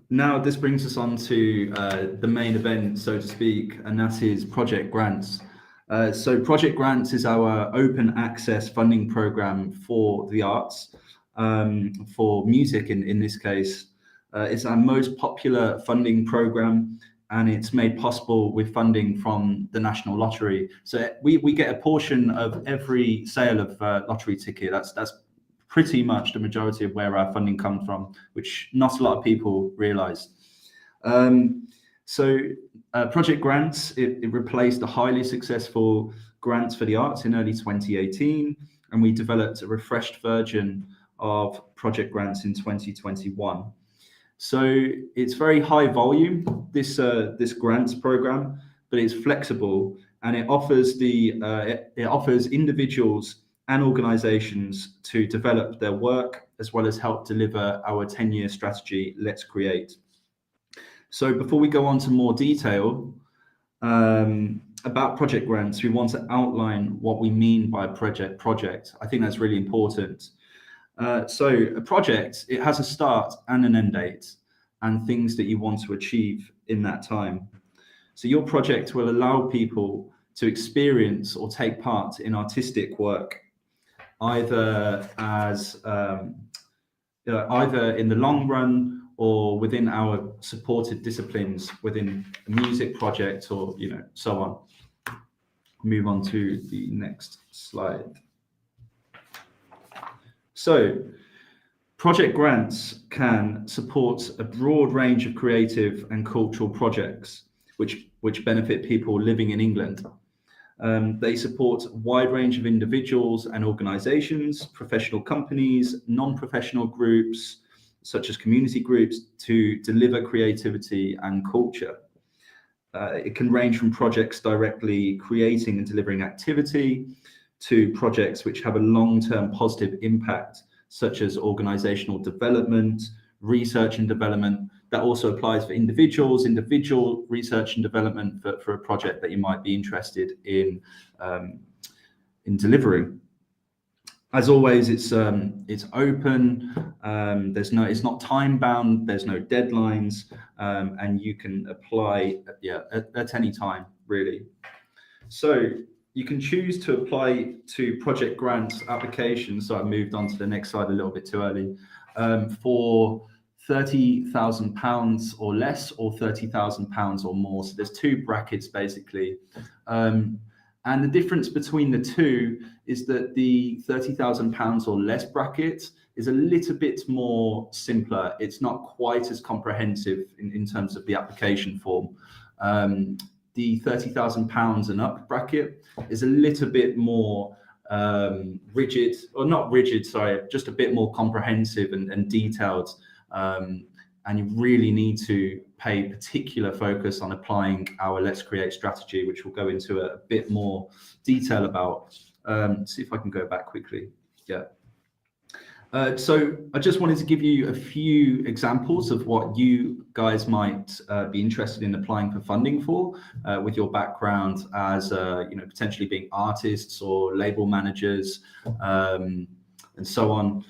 now this brings us on to the main event, so to speak, and that is Project Grants. So Project Grants is our open access funding program for the arts, for music in this case. It's our most popular funding program, and it's made possible with funding from the National Lottery. So we get a portion of every sale of lottery ticket. That's pretty much the majority of where our funding comes from, which not a lot of people realize. So Project Grants, it replaced the highly successful Grants for the Arts in early 2018, and we developed a refreshed version of Project Grants in 2021. So it's very high volume, this grants program, but it's flexible, and it offers it offers individuals and organizations to develop their work, as well as help deliver our 10-year strategy, Let's Create. So before we go on to more detail about Project Grants, we want to outline what we mean by project. I think that's really important. So a project, it has a start and an end date, and things that you want to achieve in that time. So your project will allow people to experience or take part in artistic work, either in the long run or within our supported disciplines within a music project, or so on. Move on to the next slide. So Project Grants can support a broad range of creative and cultural projects which benefit people living in England. They support a wide range of individuals and organizations, professional companies, non-professional groups, such as community groups, to deliver creativity and culture. It can range from projects directly creating and delivering activity to projects which have a long-term positive impact, such as organizational development, research and development. That also applies for individual research and development for a project that you might be interested in delivering. As always, it's open. It's not time bound. There's no deadlines, and you can apply at any time, really. So you can choose to apply to Project Grants applications. So I moved on to the next slide a little bit too early. For £30,000 or less, or £30,000 or more. So there's two brackets basically. And the difference between the two is that the £30,000 or less bracket is a little bit more simpler. It's not quite as comprehensive in terms of the application form. The £30,000 and up bracket is a little bit more rigid, or not rigid, sorry, just a bit more comprehensive and detailed. And you really need to pay particular focus on applying our Let's Create strategy, which we'll go into a bit more detail about. See if I can go back quickly. Yeah. So I just wanted to give you a few examples of what you guys might be interested in applying for funding for, with your background as potentially being artists or label managers, and so on.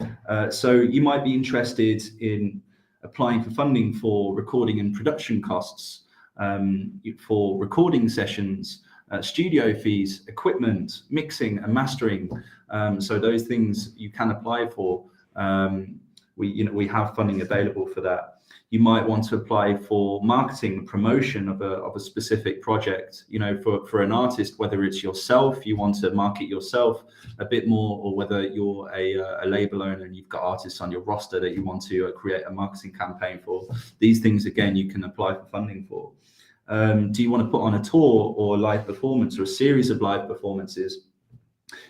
So you might be interested in applying for funding for recording and production costs, for recording sessions, studio fees, equipment, mixing and mastering. So those things you can apply for. We have funding available for that. You might want to apply for marketing, promotion of a specific project. For an artist, whether it's yourself, you want to market yourself a bit more, or whether you're a label owner and you've got artists on your roster that you want to create a marketing campaign for. These things, again, you can apply for funding for. Do you want to put on a tour or a live performance or a series of live performances?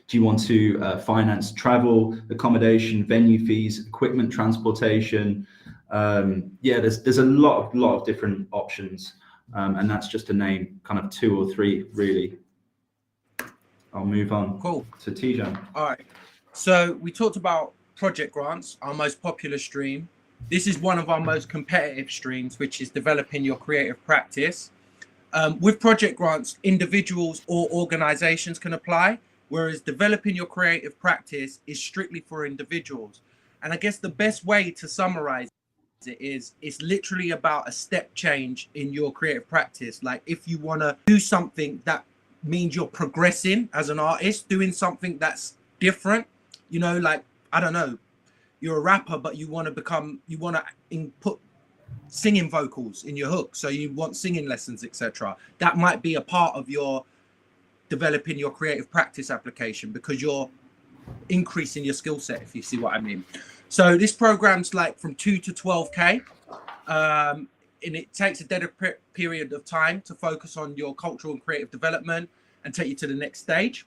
Do you want to finance travel, accommodation, venue fees, equipment, transportation? There's a lot of different options, and that's just to name kind of 2 or 3 really. I'll move on. Cool. To Tijan. All right. So we talked about project grants, our most popular stream. This is one of our most competitive streams, which is developing your creative practice. With project grants, individuals or organizations can apply, whereas developing your creative practice is strictly for individuals. And I guess the best way to summarize it is, it's literally about a step change in your creative practice. Like if you want to do something that means you're progressing as an artist, doing something that's different, like, I don't know, you're a rapper, but you want to input singing vocals in your hook. So you want singing lessons, etc. That might be a part of your developing your creative practice application, because you're increasing your skill set, if you see what I mean. So this program's like from 2 to 12K, and it takes a dedicated period of time to focus on your cultural and creative development and take you to the next stage.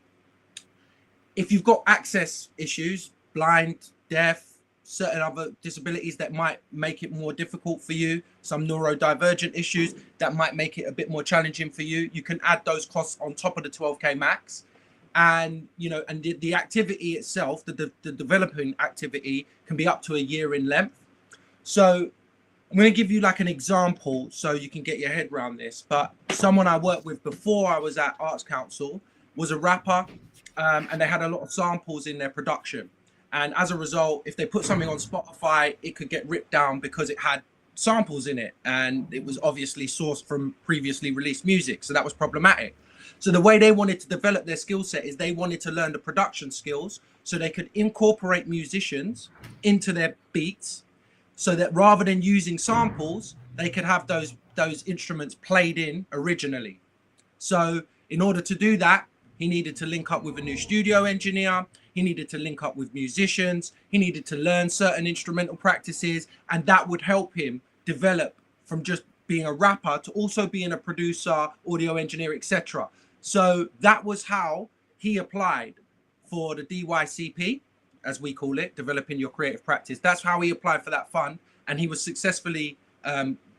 If you've got access issues, blind, deaf, certain other disabilities that might make it more difficult for you, some neurodivergent issues that might make it a bit more challenging for you, you can add those costs on top of the 12K max. And the activity itself, the developing activity, can be up to a year in length. So I'm going to give you like an example so you can get your head around this. But someone I worked with before I was at Arts Council was a rapper, and they had a lot of samples in their production. And as a result, if they put something on Spotify, it could get ripped down because it had samples in it. And it was obviously sourced from previously released music. So that was problematic. So the way they wanted to develop their skill set is they wanted to learn the production skills so they could incorporate musicians into their beats, so that rather than using samples, they could have those instruments played in originally. So in order to do that, he needed to link up with a new studio engineer. He needed to link up with musicians. He needed to learn certain instrumental practices, and that would help him develop from just being a rapper to also being a producer, audio engineer, etc. So that was how he applied for the DYCP, as we call it, developing your creative practice. That's how he applied for that fund, and he was successfully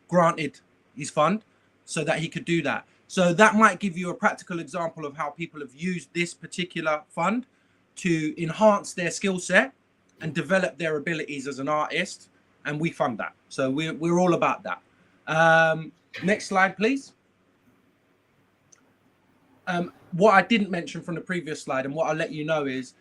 granted his fund so that he could do that. So that might give you a practical example of how people have used this particular fund to enhance their skill set and develop their abilities as an artist, and we fund that. So we're all about that. Next slide, please. What I didn't mention from the previous slide, and what I'll let you know, is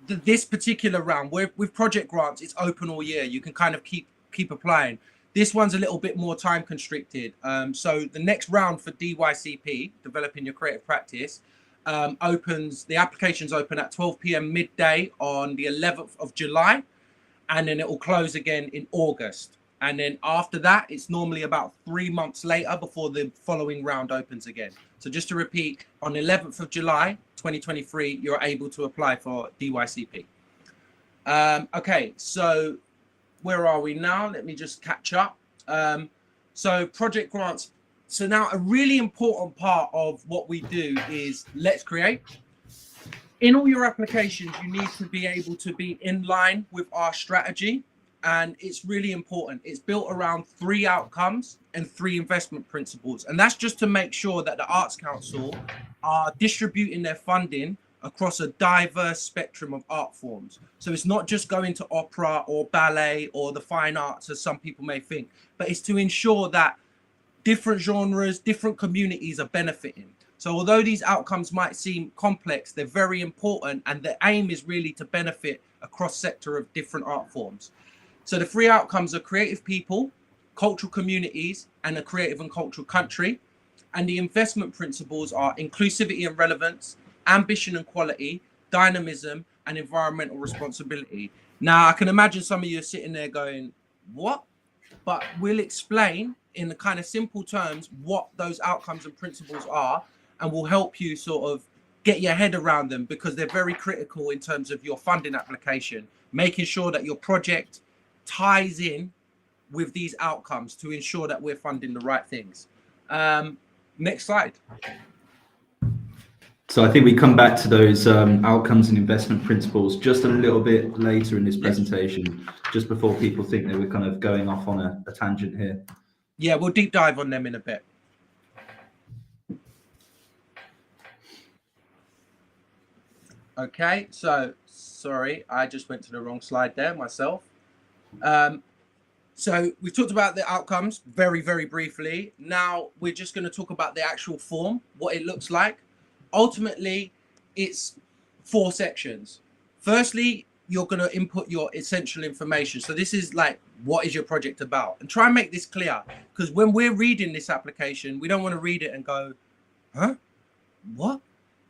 this particular round with project grants, it's open all year. You can kind of keep applying. This one's a little bit more time constricted. So the next round for DYCP, developing your creative practice, the applications open at 12 p.m. midday on the 11th of July, and then it will close again in August. And then after that, it's normally about 3 months later before the following round opens again. So just to repeat, on the 11th of July, 2023, you're able to apply for DYCP. Okay, so where are we now? Let me just catch up. So project grants. So now a really important part of what we do is Let's Create. in all your applications, you need to be able to be in line with our strategy. And it's really important. It's built around 3 outcomes and 3 investment principles. And that's just to make sure that the Arts Council are distributing their funding across a diverse spectrum of art forms. So it's not just going to opera or ballet or the fine arts, as some people may think, but it's to ensure that different genres, different communities are benefiting. So although these outcomes might seem complex, they're very important, and the aim is really to benefit a cross-sector of different art forms. So the 3 outcomes are creative people, cultural communities, and a creative and cultural country. And the investment principles are inclusivity and relevance, ambition and quality, dynamism, and environmental responsibility. Now, I can imagine some of you are sitting there going, what? But we'll explain in the kind of simple terms what those outcomes and principles are, and will help you sort of get your head around them, because they're very critical in terms of your funding application, making sure that your project ties in with these outcomes to ensure that we're funding the right things. Next slide. So I think we come back to those outcomes and investment principles just a little bit later in this presentation, just before people think that we're kind of going off on a tangent here. Yeah, we'll deep dive on them in a bit. Okay, so sorry, I just went to the wrong slide there myself. So we've talked about the outcomes very, very briefly. Now we're just going to talk about the actual form, what it looks like. Ultimately, it's 4 sections. Firstly, you're going to input your essential information. So this is like, what is your project about? And try and make this clear, because when we're reading this application, we don't want to read it and go, huh? What?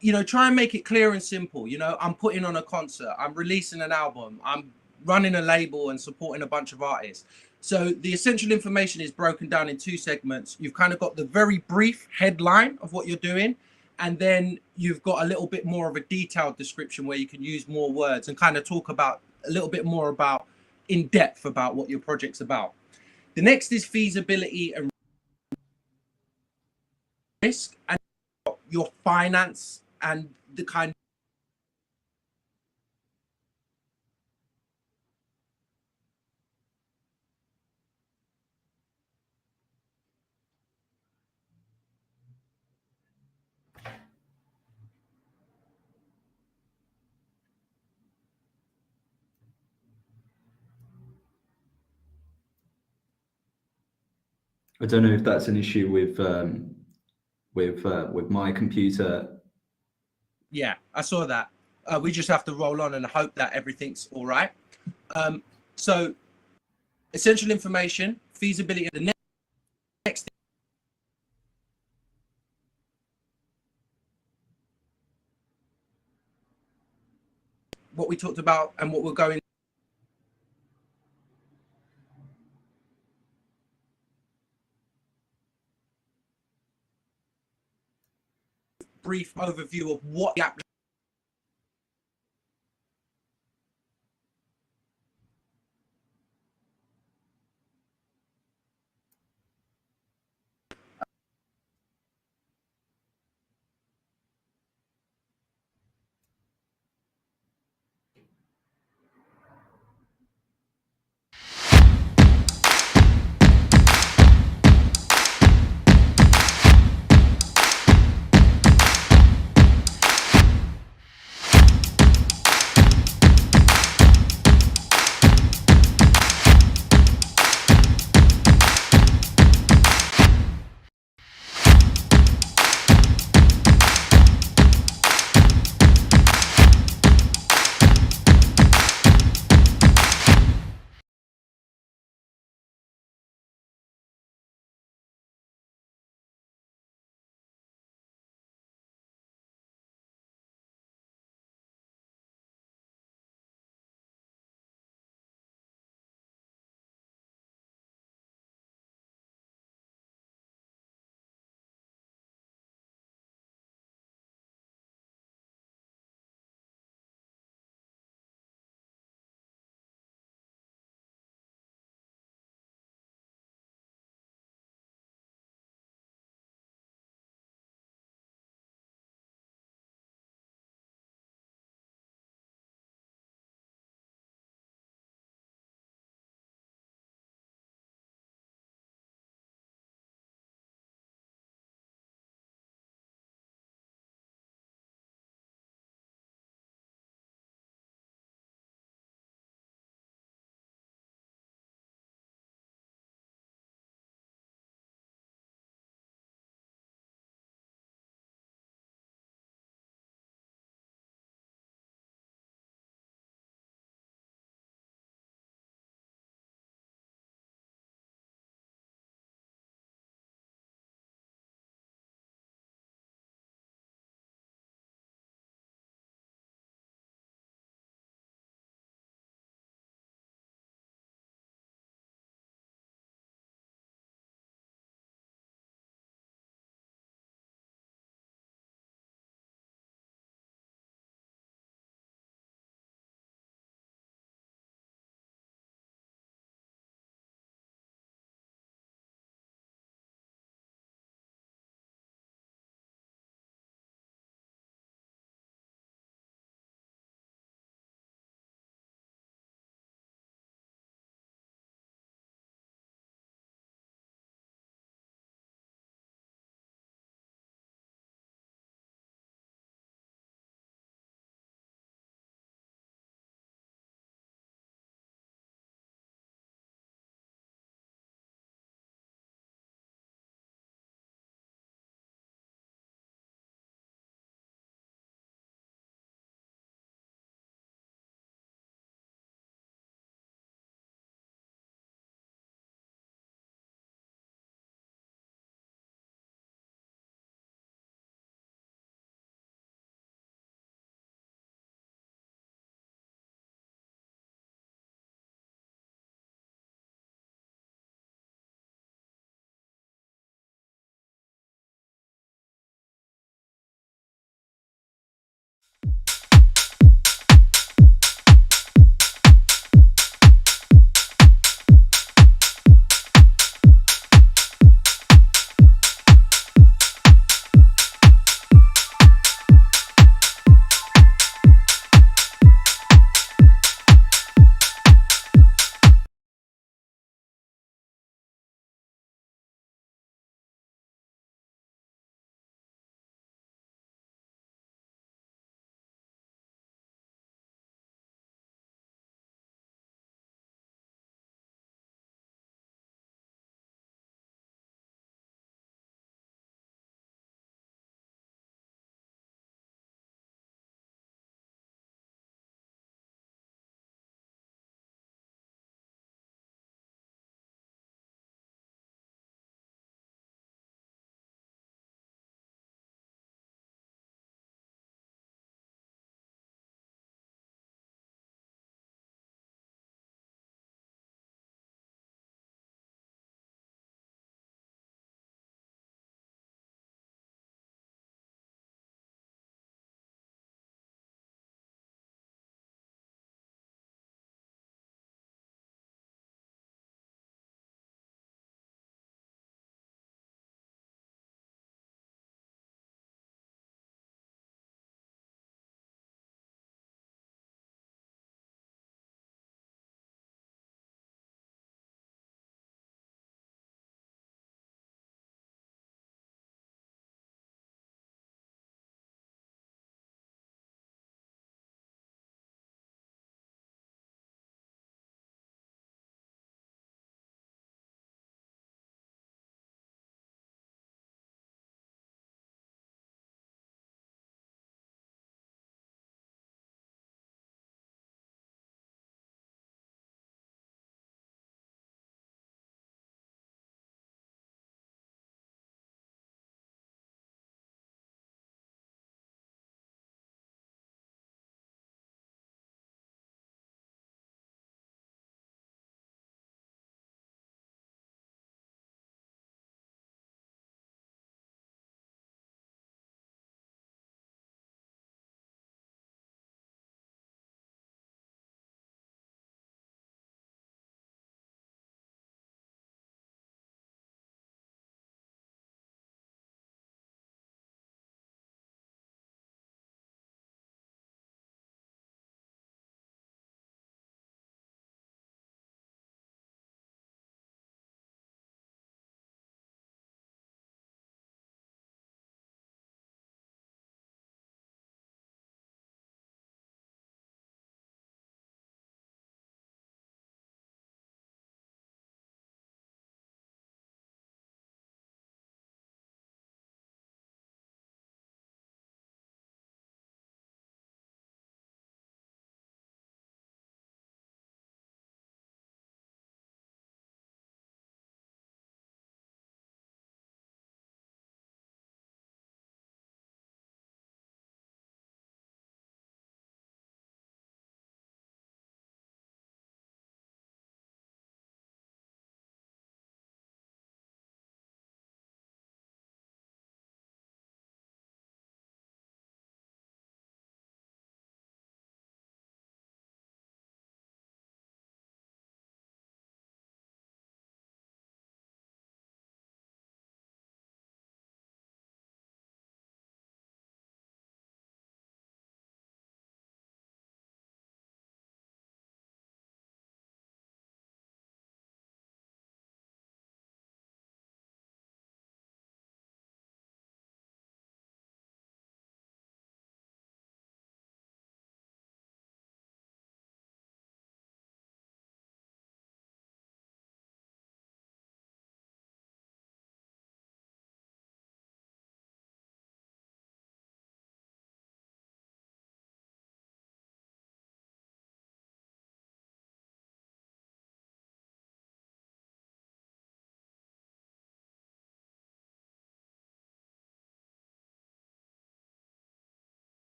You know, try and make it clear and simple. You know, I'm putting on a concert, I'm releasing an album, I'm running a label and supporting a bunch of artists. So the essential information is broken down in 2 segments. You've kind of got the very brief headline of what you're doing, and then you've got a little bit more of a detailed description where you can use more words and kind of talk about a little bit more about in depth about what your project's about. The next is feasibility and risk, and your finance and the kind of I don't know if that's an issue with my computer. Yeah, I saw that. We just have to roll on and hope that everything's all right. So essential information, feasibility. The next thing, what we talked about and what we're going. Brief overview of what the application.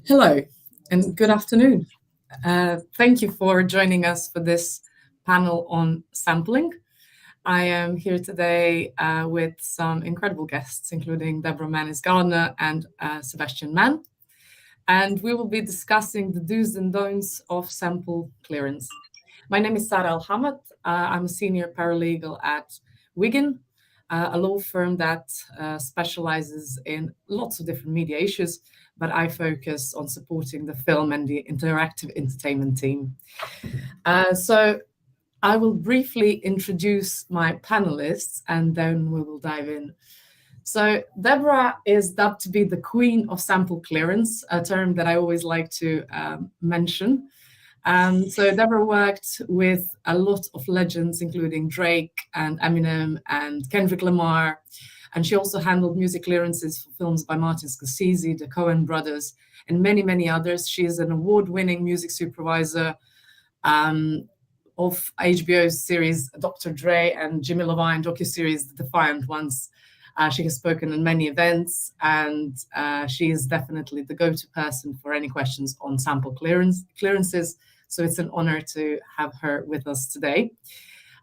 Hello and good afternoon. Thank you for joining us for this panel on sampling. I am here today with some incredible guests, including Deborah Mannis-Gardner and Sebastian Mann. And we will be discussing the do's and don'ts of sample clearance. My name is Sara Al-Hamad. I'm a senior paralegal at Wigan, a law firm that specializes in lots of different media issues, but I focus on supporting the film and the interactive entertainment team. So I will briefly introduce my panelists and then we will dive in. So Deborah is dubbed to be the queen of sample clearance, a term that I always like to mention. So Deborah worked with a lot of legends, including Drake and Eminem and Kendrick Lamar. And she also handled music clearances for films by Martin Scorsese, the Coen brothers, and many, many others. She is an award-winning music supervisor of HBO's series Dr. Dre and Jimmy Iovine docuseries The Defiant Ones. She has spoken in many events, and she is definitely the go-to person for any questions on sample clearances. So it's an honor to have her with us today.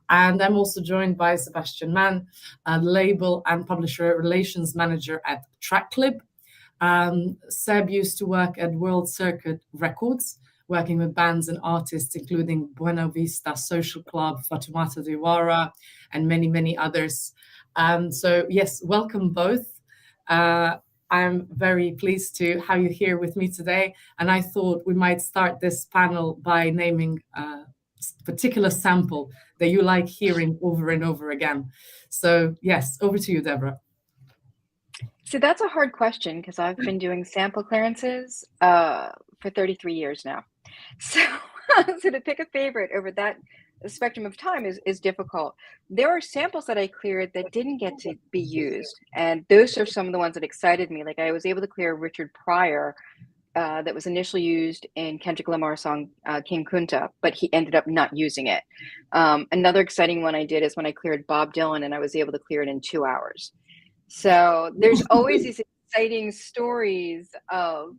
And I'm also joined by Sebastian Mann, a label and publisher relations manager at Tracklib. Seb used to work at World Circuit Records, working with bands and artists, including Buena Vista Social Club, Fatoumata Diawara, and many, many others. So yes, welcome both. I'm very pleased to have you here with me today. And I thought we might start this panel by naming a particular sample that you like hearing over and over again. So yes, over to you, Deborah. So that's a hard question because I've been doing sample clearances for 33 years now. So, so to pick a favorite over that spectrum of time is difficult. There are samples that I cleared that didn't get to be used. And those are some of the ones that excited me. Like I was able to clear Richard Pryor that was initially used in Kendrick Lamar's song King Kunta, but he ended up not using it. Another exciting one I did is when I cleared Bob Dylan and I was able to clear it in 2 hours. So there's always these exciting stories of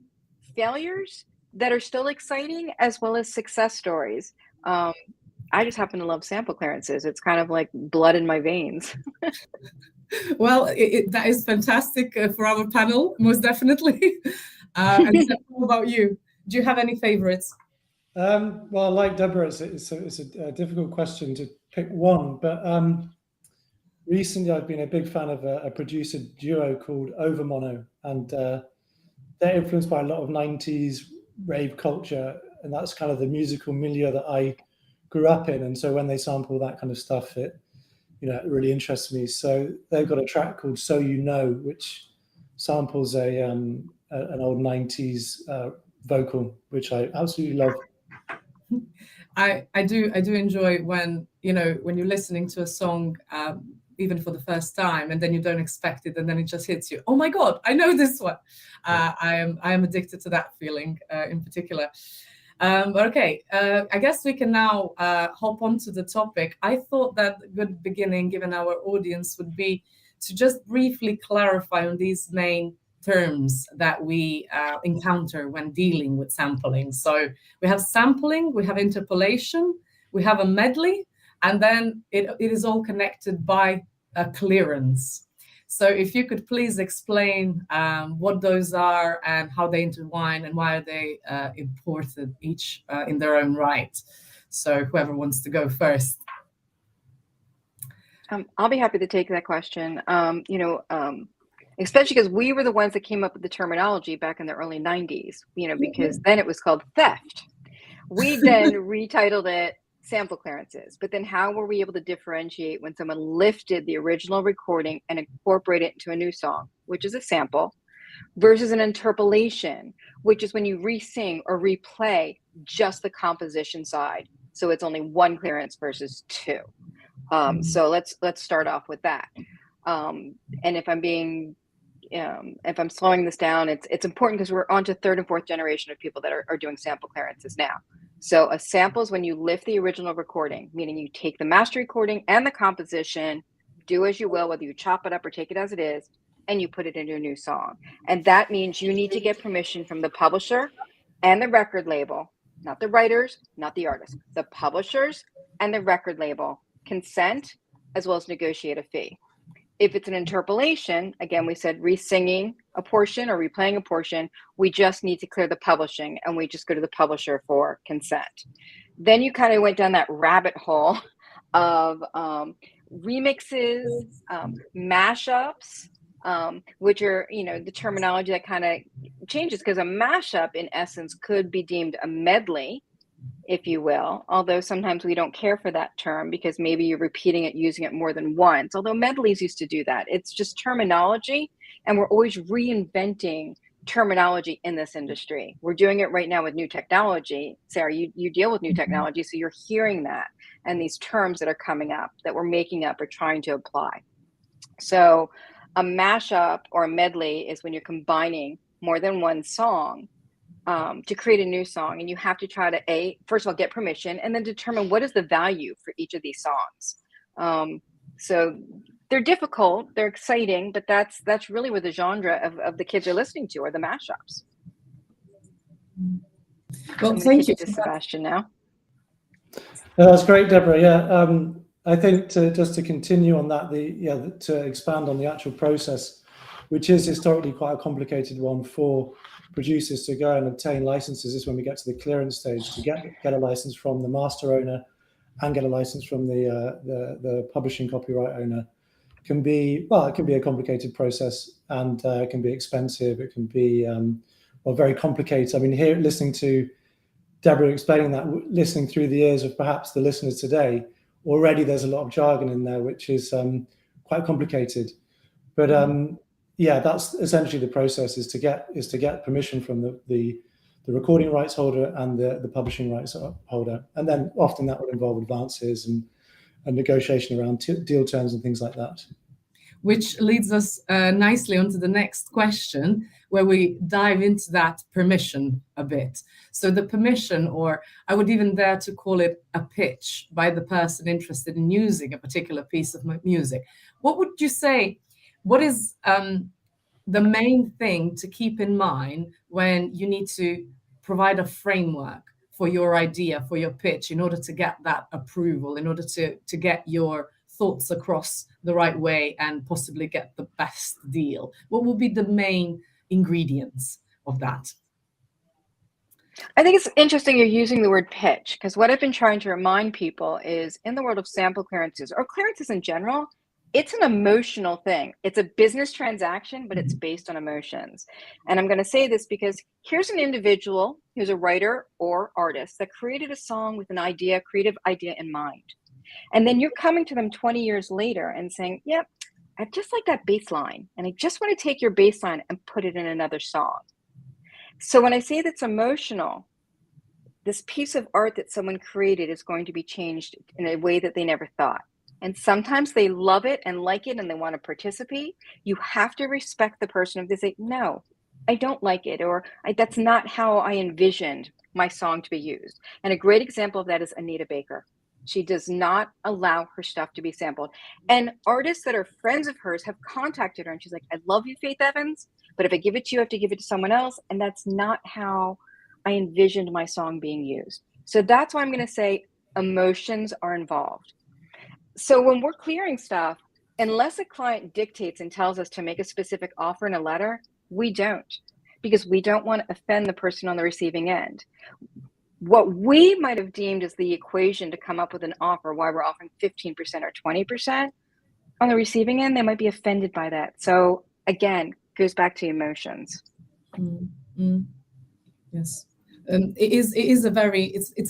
failures that are still exciting as well as success stories. I just happen to love sample clearances. It's kind of like blood in my veins. Well, that is fantastic for our panel, most definitely. And so what about you? Do you have any favorites? Well, like Deborah, it's a difficult question to pick one, but recently I've been a big fan of a producer duo called Overmono, and they're influenced by a lot of 90s rave culture, and that's kind of the musical milieu that I grew up in. And so when they sample that kind of stuff, it really interests me. So they've got a track called So You Know, which samples an old 90s vocal, which I absolutely love. I do enjoy when you're listening to a song even for the first time and then you don't expect it and then it just hits you. Oh my God, I know this one. I am addicted to that feeling in particular. Okay, I guess we can now hop onto the topic. I thought that a good beginning, given our audience, would be to just briefly clarify on these main terms that we encounter when dealing with sampling. So we have sampling, we have interpolation, we have a medley, and then it is all connected by a clearance. So if you could please explain what those are and how they intertwine and why are they important each in their own right. So whoever wants to go first. I'll be happy to take that question. Especially because we were the ones that came up with the terminology back in the early 90s, because then it was called theft. We then retitled it sample clearances. But then how were we able to differentiate when someone lifted the original recording and incorporated it into a new song, which is a sample, versus an interpolation, which is when you re-sing or replay just the composition side. So it's only one clearance versus two. So let's start off with that. And if I'm slowing this down, it's important because we're on to third and fourth generation of people that are doing sample clearances now. So a sample is when you lift the original recording, meaning you take the master recording and the composition, do as you will, whether you chop it up or take it as it is, and you put it into a new song. And that means you need to get permission from the publisher and the record label, not the writers, not the artists, the publishers and the record label consent, as well as negotiate a fee. If it's an interpolation, again, we said re-singing a portion or replaying a portion, we just need to clear the publishing and we just go to the publisher for consent. Then you kind of went down that rabbit hole of remixes, mashups, which are, the terminology that kind of changes, because a mashup in essence could be deemed a medley, if you will, although sometimes we don't care for that term because maybe you're repeating it, using it more than once, although medleys used to do that. It's just terminology, and we're always reinventing terminology in this industry. We're doing it right now with new technology. Sarah, you deal with new technology, so you're hearing that and these terms that are coming up that we're making up or trying to apply. So a mashup or a medley is when you're combining more than one song to create a new song, and you have to try to first of all get permission, and then determine what is the value for each of these songs. So they're difficult, they're exciting, but that's really what the genre of the kids are listening to, are the mashups. Well, thank you to Sebastian now. That's great, Deborah. Yeah, I think just to continue on that, to expand on the actual process, which is historically quite a complicated one for producers to go and obtain licenses, is when we get to the clearance stage to get a license from the master owner and get a license from the publishing copyright owner. It can be a complicated process, and it can be expensive. It can be very complicated. I mean, here, listening to Deborah explaining that, listening through the ears of perhaps the listeners today, already there's a lot of jargon in there, which is quite complicated. But that's essentially the process: is to get permission from the recording rights holder and the publishing rights holder, and then often that will involve advances and negotiation around deal terms and things like that. Which leads us nicely onto the next question, where we dive into that permission a bit. So the permission, or I would even dare to call it a pitch by the person interested in using a particular piece of music. What would you say? What is the main thing to keep in mind when you need to provide a framework for your idea, for your pitch, in order to get that approval, in order to get your thoughts across the right way and possibly get the best deal? What will be the main ingredients of that? I think it's interesting you're using the word pitch, because what I've been trying to remind people is, in the world of sample clearances or clearances in general, it's an emotional thing. It's a business transaction, but it's based on emotions. And I'm going to say this because here's an individual who's a writer or artist that created a song with an creative idea in mind. And then you're coming to them 20 years later and saying, yep, I just like that bass line, and I just want to take your bass line and put it in another song. So when I say that's emotional, this piece of art that someone created is going to be changed in a way that they never thought. And sometimes they love it and like it and they want to participate. You have to respect the person. If they say, no, I don't like it, or that's not how I envisioned my song to be used. And a great example of that is Anita Baker. She does not allow her stuff to be sampled. And artists that are friends of hers have contacted her, and she's like, I love you, Faith Evans, but if I give it to you, I have to give it to someone else. And that's not how I envisioned my song being used. So that's why I'm going to say emotions are involved. So when we're clearing stuff, unless a client dictates and tells us to make a specific offer in a letter, we don't, because we don't want to offend the person on the receiving end. What we might have deemed as the equation to come up with an offer, why we're offering 15% or 20%, on the receiving end, they might be offended by that. So again, goes back to emotions. Mm-hmm. Yes, it's a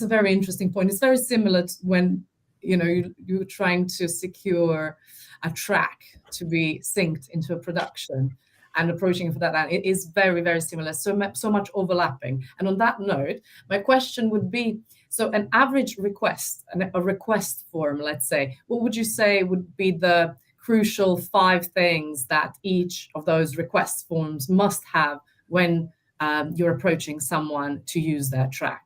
very interesting point. It's very similar to when you're trying to secure a track to be synced into a production and approaching for that. And it is very, very similar. So much overlapping. And on that note, my question would be, so an average request, a request form, let's say, what would you say would be the crucial 5 things that each of those request forms must have when you're approaching someone to use their track?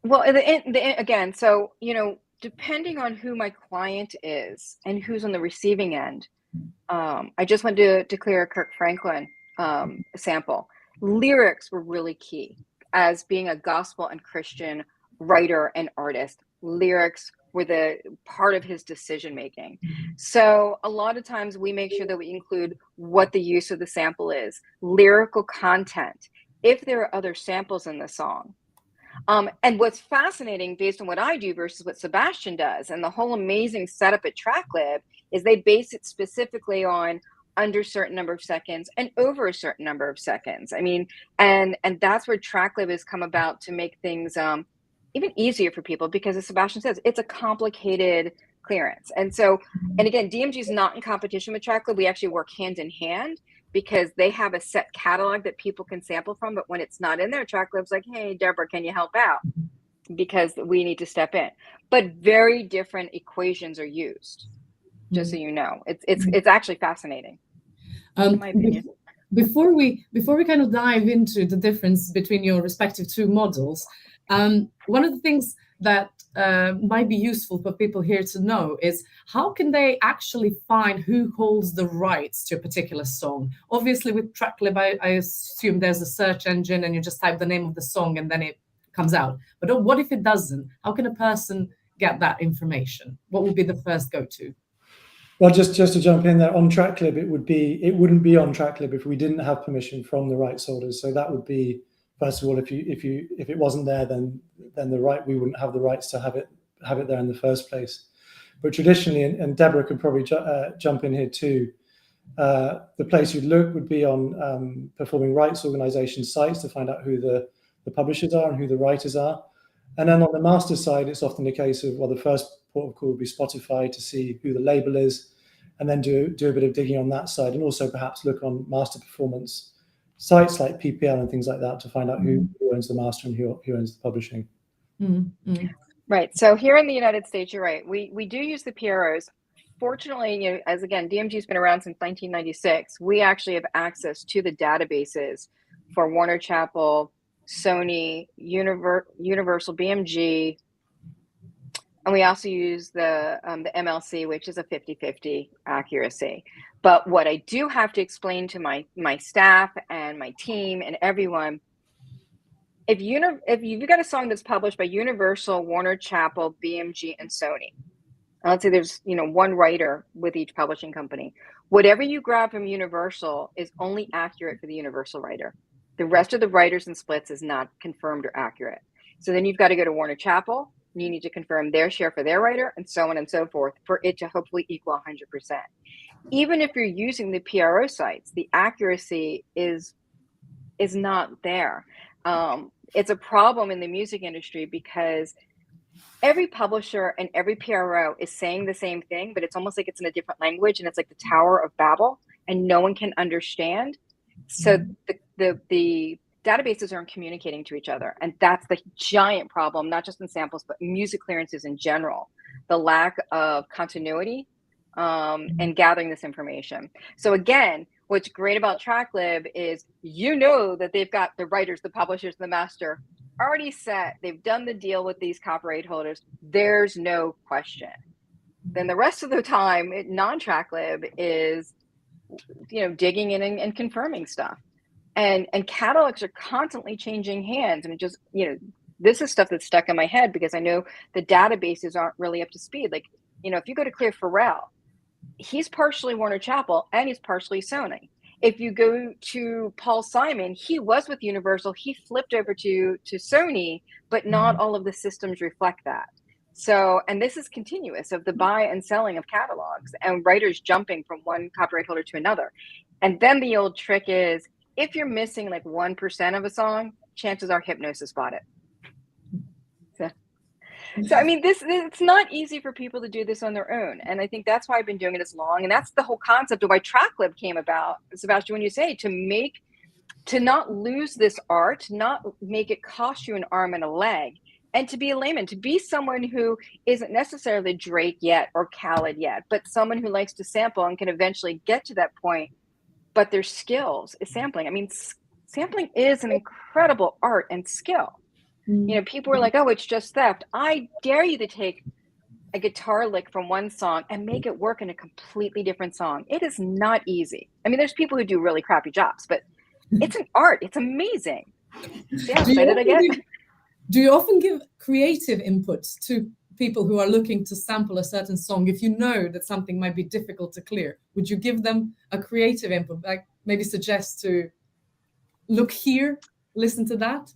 Well, again, so, depending on who my client is and who's on the receiving end, I just went to declare a Kirk Franklin sample. Lyrics were really key. As being a gospel and Christian writer and artist, lyrics were the part of his decision making. So a lot of times we make sure that we include what the use of the sample is, lyrical content, if there are other samples in the song. And what's fascinating based on what I do versus what Sebastian does, and the whole amazing setup at TrackLib, is they base it specifically on under a certain number of seconds and over a certain number of seconds. I mean, and that's where TrackLib has come about to make things even easier for people, because as Sebastian says, it's a complicated clearance. And so, and again, DMG is not in competition with TrackLib. We actually work hand in hand, because they have a set catalog that people can sample from. But when it's not in there, TrackLib's like, hey, Deborah, can you help out? Because we need to step in. But very different equations are used, just so you know. It's actually fascinating, in my opinion. Before we kind of dive into the difference between your respective two models, one of the things that might be useful for people here to know is how can they actually find who holds the rights to a particular song? Obviously, with TrackLib, I assume there's a search engine and you just type the name of the song and then it comes out. But what if it doesn't? How can a person get that information? What would be the first go-to? Well, just to jump in there, on TrackLib, it wouldn't be on TrackLib if we didn't have permission from the rights holders. So that would be, first of all, if it wasn't there, then we wouldn't have the rights to have it there in the first place. But traditionally, and Deborah could probably jump in here too, the place you'd look would be on performing rights organization sites to find out who the publishers are and who the writers are. And then on the master side, it's often the case of, well, the first port of call would be Spotify to see who the label is, and then do a bit of digging on that side, and also perhaps look on master performance sites like PPL and things like that to find out who owns the master and who owns the publishing. Mm-hmm. Right. So here in the United States, you're right. We do use the PROs. Fortunately, you know, as again, DMG's been around since 1996. We actually have access to the databases for Warner Chappell, Sony, Universal, BMG, and we also use the MLC, which is a 50-50 accuracy. But what I do have to explain to my staff and my team and everyone, if you've got a song that's published by Universal, Warner Chappell, BMG, and Sony, let's say there's one writer with each publishing company, whatever you grab from Universal is only accurate for the Universal writer. The rest of the writers and splits is not confirmed or accurate. So then you've got to go to Warner Chappell. You need to confirm their share for their writer, and so on and so forth, for it to hopefully equal 100%. Even if you're using the PRO sites, the accuracy is not there. It's a problem in the music industry because every publisher and every PRO is saying the same thing, but it's almost like it's in a different language, and it's like the Tower of Babel, and no one can understand. So the databases aren't communicating to each other, and that's the giant problem, not just in samples, but music clearances in general. The lack of continuity and gathering this information. So again, what's great about TrackLib is that they've got the writers, the publishers, the master already set. They've done the deal with these copyright holders. There's no question. Then the rest of the time, non-TrackLib is digging in and confirming stuff. And catalogs are constantly changing hands. And this is stuff that's stuck in my head because I know the databases aren't really up to speed. Like, if you go to Claire Farrell, he's partially Warner Chappell and he's partially Sony. If you go to Paul Simon, he was with Universal, he flipped over to Sony, but not all of the systems reflect that. So, and this is continuous of the buy and selling of catalogs and writers jumping from one copyright holder to another. And then the old trick is, if you're missing like 1% of a song, chances are Hipgnosis bought it. So I mean, it's not easy for people to do this on their own. And I think that's why I've been doing it as long. And that's the whole concept of why TrackLib came about, Sebastian, when you say to not lose this art, not make it cost you an arm and a leg, and to be a layman, to be someone who isn't necessarily Drake yet or Khaled yet, but someone who likes to sample and can eventually get to that point. But their skills is sampling. I mean, sampling is an incredible art and skill. People are like, oh, it's just theft. I dare you to take a guitar lick from one song and make it work in a completely different song. It is not easy. I mean, there's people who do really crappy jobs, but it's an art. It's amazing. See how excited I get? Do you often give creative inputs to people who are looking to sample a certain song? If you know that something might be difficult to clear, would you give them a creative input, like maybe suggest to look here, listen to that?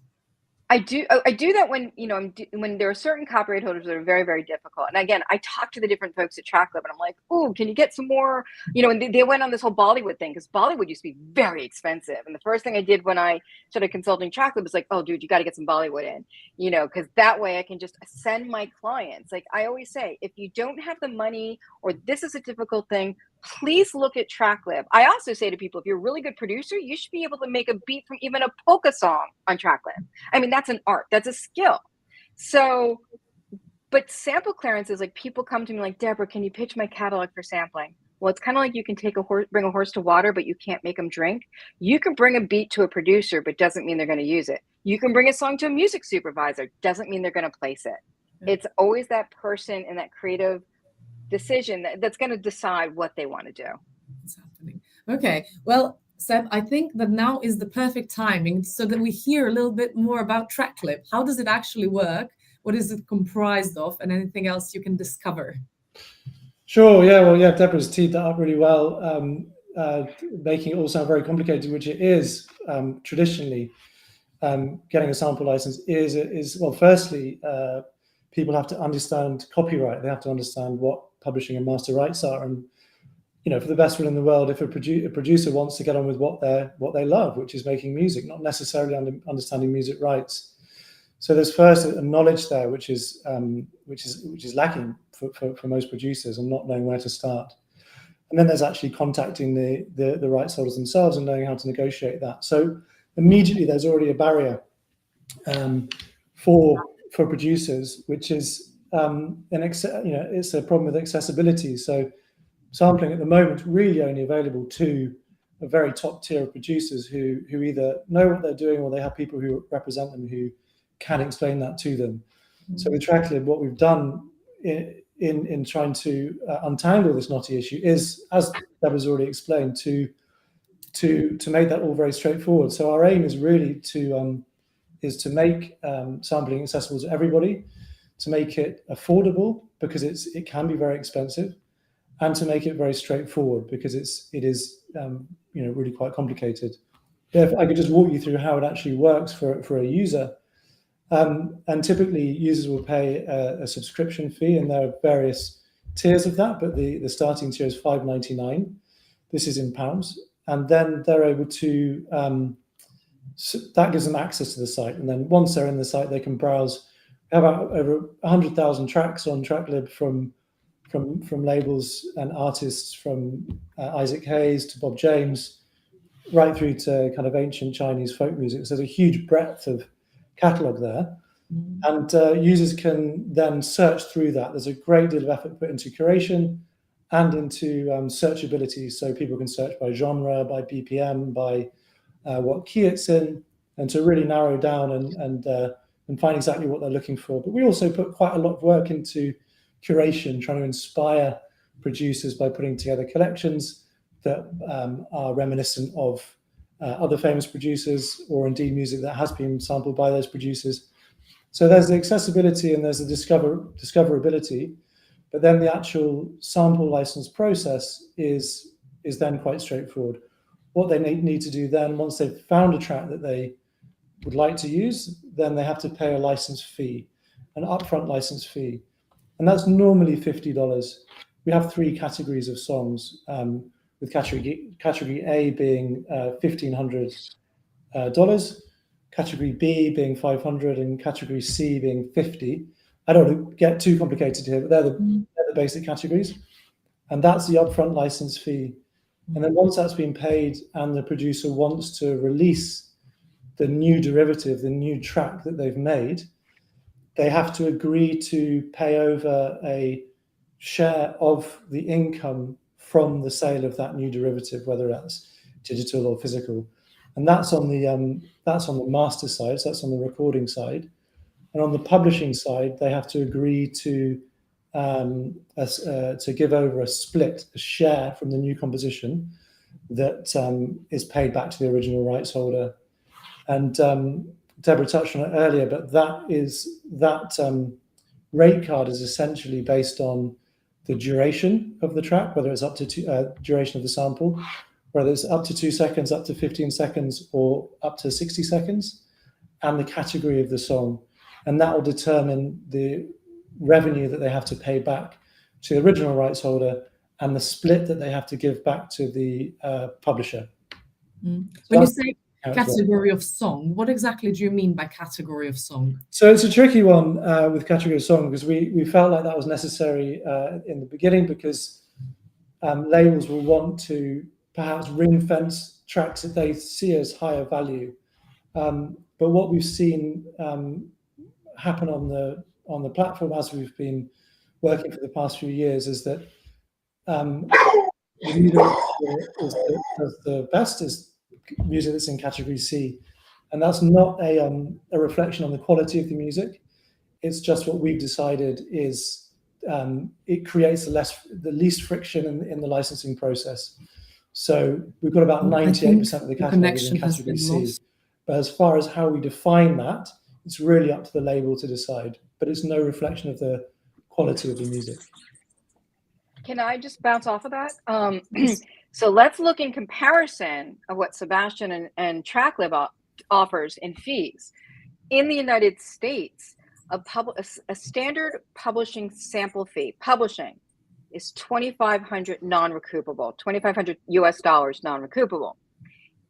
I do that when, you know, when there are certain copyright holders that are very, very difficult. And again, I talk to the different folks at TrackLib and I'm like, oh, can you get some more, you know, and they went on this whole Bollywood thing because Bollywood used to be very expensive. And the first thing I did when I started consulting TrackLib was like, oh, dude, you got to get some Bollywood in, you know, because that way I can just send my clients. Like I always say, if you don't have the money or this is a difficult thing, please look at TrackLib. I also say to people, if you're a really good producer, you should be able to make a beat from even a polka song on TrackLib. I mean, that's an art, that's a skill. So, but sample clearances, like people come to me like, Deborah, can you pitch my catalog for sampling? Well, it's kind of like you can take bring a horse to water, but you can't make them drink. You can bring a beat to a producer, but doesn't mean they're going to use it. You can bring a song to a music supervisor, doesn't mean they're going to place it. It's always that person and that creative decision that's going to decide what they want to do. What's happening? Okay, well, Seb, I think that now is the perfect timing so that we hear a little bit more about TrackLib. How does it actually work? What is it comprised of? And anything else you can discover? Sure. Yeah. Well, yeah. Deborah's teed that up really well, making it all sound very complicated, which it is. Traditionally, getting a sample license is well. Firstly, people have to understand copyright. They have to understand what publishing and master rights are, and you know, for the best will in the world, if a producer wants to get on with what they love, which is making music, not necessarily understanding music rights. So there's first a knowledge there, which is lacking for most producers, and not knowing where to start. And then there's actually contacting the rights holders themselves and knowing how to negotiate that. So immediately there's already a barrier for producers, which is it's a problem with accessibility. So sampling at the moment really only available to a very top tier of producers who either know what they're doing or they have people who represent them who can explain that to them. So with TrackLib, what we've done in trying to untangle this knotty issue is, as Deborah's already explained, to make that all very straightforward. So our aim is really to make sampling accessible to everybody, to make it affordable because it can be very expensive, and to make it very straightforward because it is really quite complicated. If I could just walk you through how it actually works for a user. And typically users will pay a subscription fee, and there are various tiers of that, but the starting tier is $5.99. This is in pounds. And then they're able to, that gives them access to the site. And then once they're in the site, they can browse. We have over 100,000 tracks on TrackLib from labels and artists from Isaac Hayes to Bob James, right through to kind of ancient Chinese folk music. So there's a huge breadth of catalog there, and users can then search through that. There's a great deal of effort put into curation and into searchability, so people can search by genre, by BPM, by what key it's in, and to really narrow down and find exactly what they're looking for. But we also put quite a lot of work into curation, trying to inspire producers by putting together collections that are reminiscent of other famous producers, or indeed music that has been sampled by those producers. So there's the accessibility and there's the discoverability, but then the actual sample license process is then quite straightforward. What they need to do then, once they've found a track that they would like to use, then they have to pay a license fee, an upfront license fee, and that's normally $50. We have 3 categories of songs, with category A being $1,500, category B being $500, and category C being $50. I don't want to get too complicated here, but they're the basic categories, and that's the upfront license fee. And then once that's been paid and the producer wants to release the new derivative, the new track that they've made, they have to agree to pay over a share of the income from the sale of that new derivative, whether that's digital or physical. And that's on the master side, so that's on the recording side. And on the publishing side, they have to agree to to give over a split, a share from the new composition that is paid back to the original rights holder. And Deborah touched on it earlier, but that rate card is essentially based on the duration of the track, whether it's up to duration of the sample, whether it's up to 2 seconds, up to 15 seconds, or up to 60 seconds, and the category of the song. And that will determine the revenue that they have to pay back to the original rights holder and the split that they have to give back to the publisher. When So you say category of song, what exactly do you mean by category of song? So it's a tricky one with category of song, because we felt like that was necessary in the beginning, because labels will want to perhaps ring fence tracks that they see as higher value. But what we've seen happen on the platform as we've been working for the past few years is that the music that's the best is music that's in category C, and that's not a reflection on the quality of the music. It's just what we've decided is it creates the least friction in the licensing process. So we've got about 98% of the category in category C. But as far as how we define that, it's really up to the label to decide. But it's no reflection of the quality of the music. Can I just bounce off of that? So let's look in comparison of what Sebastian and TrackLib offers in fees. In the United States, a standard publishing sample fee, publishing, is $2,500 non-recoupable, $2,500 US non-recoupable.